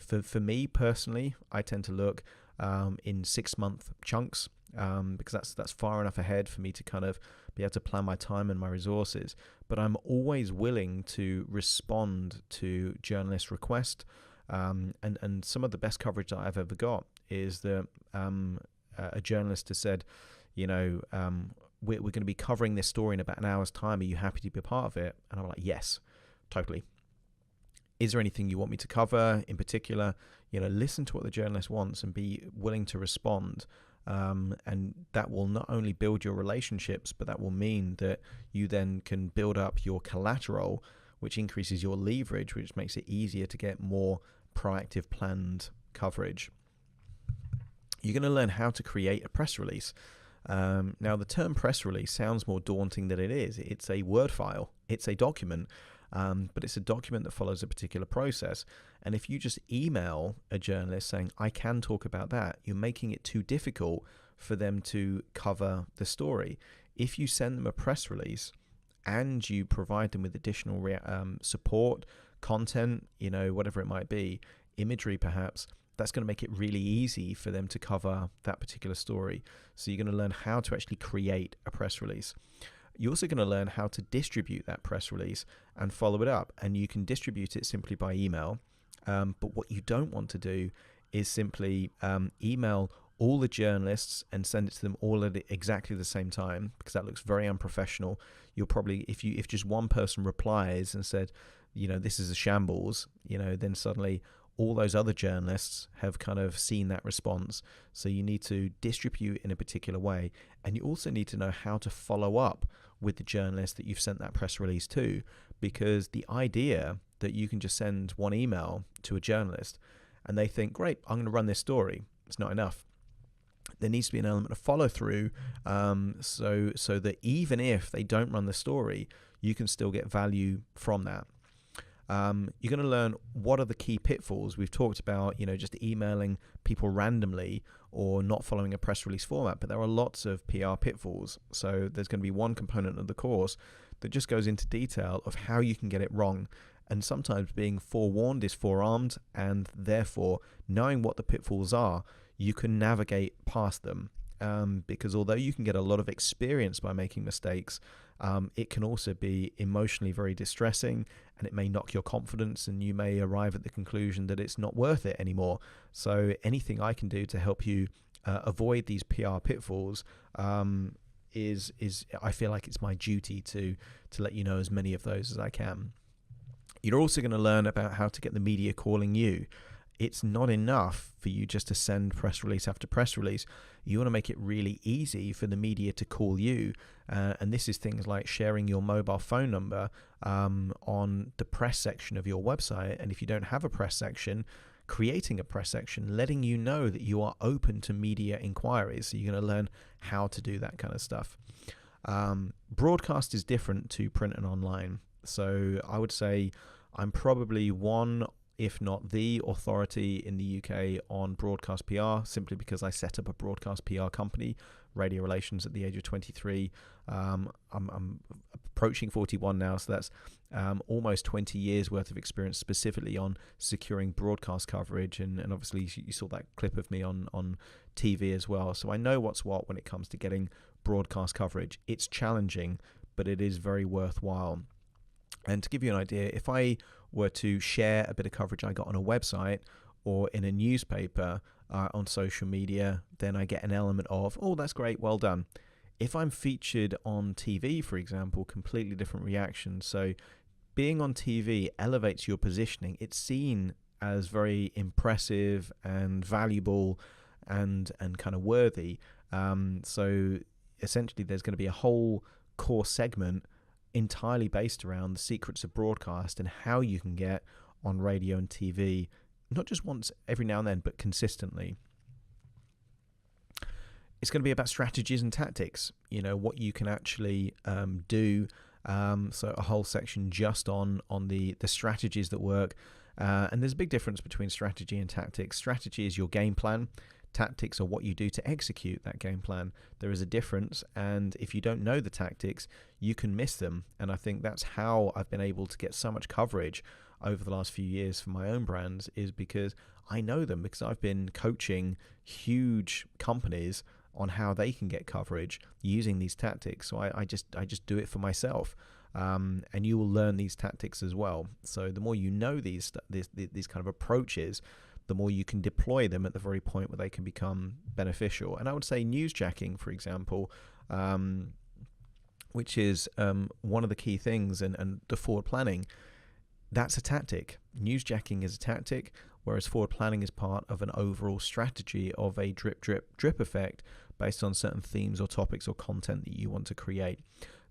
[SPEAKER 1] For me personally, I tend to look in 6-month chunks, because that's far enough ahead for me to kind of be able to plan my time and my resources. But I'm always willing to respond to journalist requests. And some of the best coverage that I've ever got is that a journalist has said, we're going to be covering this story in about an hour's time. Are you happy to be a part of it? And I'm like, yes, totally. Is there anything you want me to cover in particular? Listen to what the journalist wants and be willing to respond. And that will not only build your relationships, but that will mean that you then can build up your collateral, which increases your leverage, which makes it easier to get more proactive planned coverage. You're going to learn how to create a press release. Now, the term press release sounds more daunting than it is. It's a Word file. It's a document, but it's a document that follows a particular process. And if you just email a journalist saying, I can talk about that, you're making it too difficult for them to cover the story. If you send them a press release and you provide them with additional support, content, whatever it might be, imagery perhaps, that's going to make it really easy for them to cover that particular story. So you're going to learn how to actually create a press release. You're also going to learn how to distribute that press release and follow it up. And you can distribute it simply by email. But what you don't want to do is simply email all the journalists and send it to them all at exactly the same time, because that looks very unprofessional. You'll probably, if just one person replies and said, this is a shambles, then suddenly all those other journalists have kind of seen that response. So you need to distribute in a particular way. And you also need to know how to follow up with the journalist that you've sent that press release to, because the idea that you can just send one email to a journalist and they think, great, I'm going to run this story, it's not enough. There needs to be an element of follow through, so that even if they don't run the story, you can still get value from that. You're going to learn what are the key pitfalls. We've talked about, just emailing people randomly or not following a press release format, but there are lots of PR pitfalls. So there's going to be one component of the course that just goes into detail of how you can get it wrong. And sometimes being forewarned is forearmed, and therefore knowing what the pitfalls are, you can navigate past them. Because although you can get a lot of experience by making mistakes, it can also be emotionally very distressing, and it may knock your confidence, and you may arrive at the conclusion that it's not worth it anymore. So anything I can do to help you avoid these PR pitfalls is I feel like it's my duty to let you know as many of those as I can. You're also going to learn about how to get the media calling you. It's not enough for you just to send press release after press release. You want to make it really easy for the media to call you. And this is things like sharing your mobile phone number on the press section of your website. And if you don't have a press section, creating a press section, letting you know that you are open to media inquiries. So you're going to learn how to do that kind of stuff. Broadcast is different to print and online. So I would say I'm probably one, if not the authority in the UK on broadcast PR, simply because I set up a broadcast PR company, Radio Relations, at the age of 23. I'm approaching 41 now, so that's almost 20 years worth of experience specifically on securing broadcast coverage. And obviously you saw that clip of me on TV as well. So I know what's what when it comes to getting broadcast coverage. It's challenging, but it is very worthwhile. And to give you an idea, if I were to share a bit of coverage I got on a website or in a newspaper on social media, then I get an element of, oh, that's great, well done. If I'm featured on TV, for example, completely different reaction. So being on TV elevates your positioning. It's seen as very impressive and valuable and kind of worthy. So essentially there's going to be a whole core segment entirely based around the secrets of broadcast and how you can get on radio and TV, not just once every now and then, but consistently. It's going to be about strategies and tactics, what you can actually do. So a whole section just on the strategies that work. And there's a big difference between strategy and tactics. Strategy is your game plan. Tactics are what you do to execute that game plan. There is a difference, and if you don't know the tactics, you can miss them. And I think that's how I've been able to get so much coverage over the last few years for my own brands, is because I know them, because I've been coaching huge companies on how they can get coverage using these tactics. So I just do it for myself. And you will learn these tactics as well. So the more you know these kind of approaches, the more you can deploy them at the very point where they can become beneficial. And I would say newsjacking, for example, which is one of the key things, and the forward planning, that's a tactic. Newsjacking is a tactic, whereas forward planning is part of an overall strategy of a drip, drip, drip effect based on certain themes or topics or content that you want to create.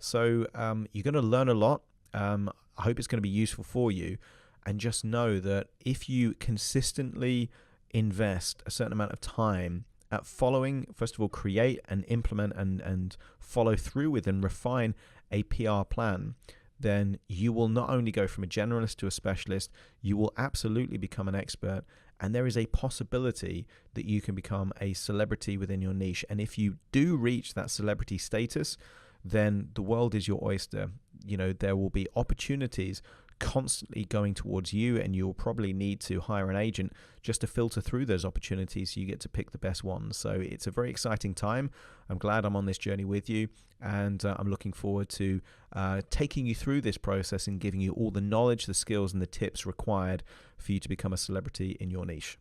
[SPEAKER 1] So you're going to learn a lot. I hope it's going to be useful for you. And just know that if you consistently invest a certain amount of time at following, first of all, create and implement and follow through with and refine a PR plan, then you will not only go from a generalist to a specialist, you will absolutely become an expert. And there is a possibility that you can become a celebrity within your niche. And if you do reach that celebrity status, then the world is your oyster. There will be opportunities constantly going towards you, and you'll probably need to hire an agent just to filter through those opportunities so you get to pick the best ones. So it's a very exciting time. I'm glad I'm on this journey with you, and I'm looking forward to taking you through this process and giving you all the knowledge, the skills, and the tips required for you to become a celebrity in your niche.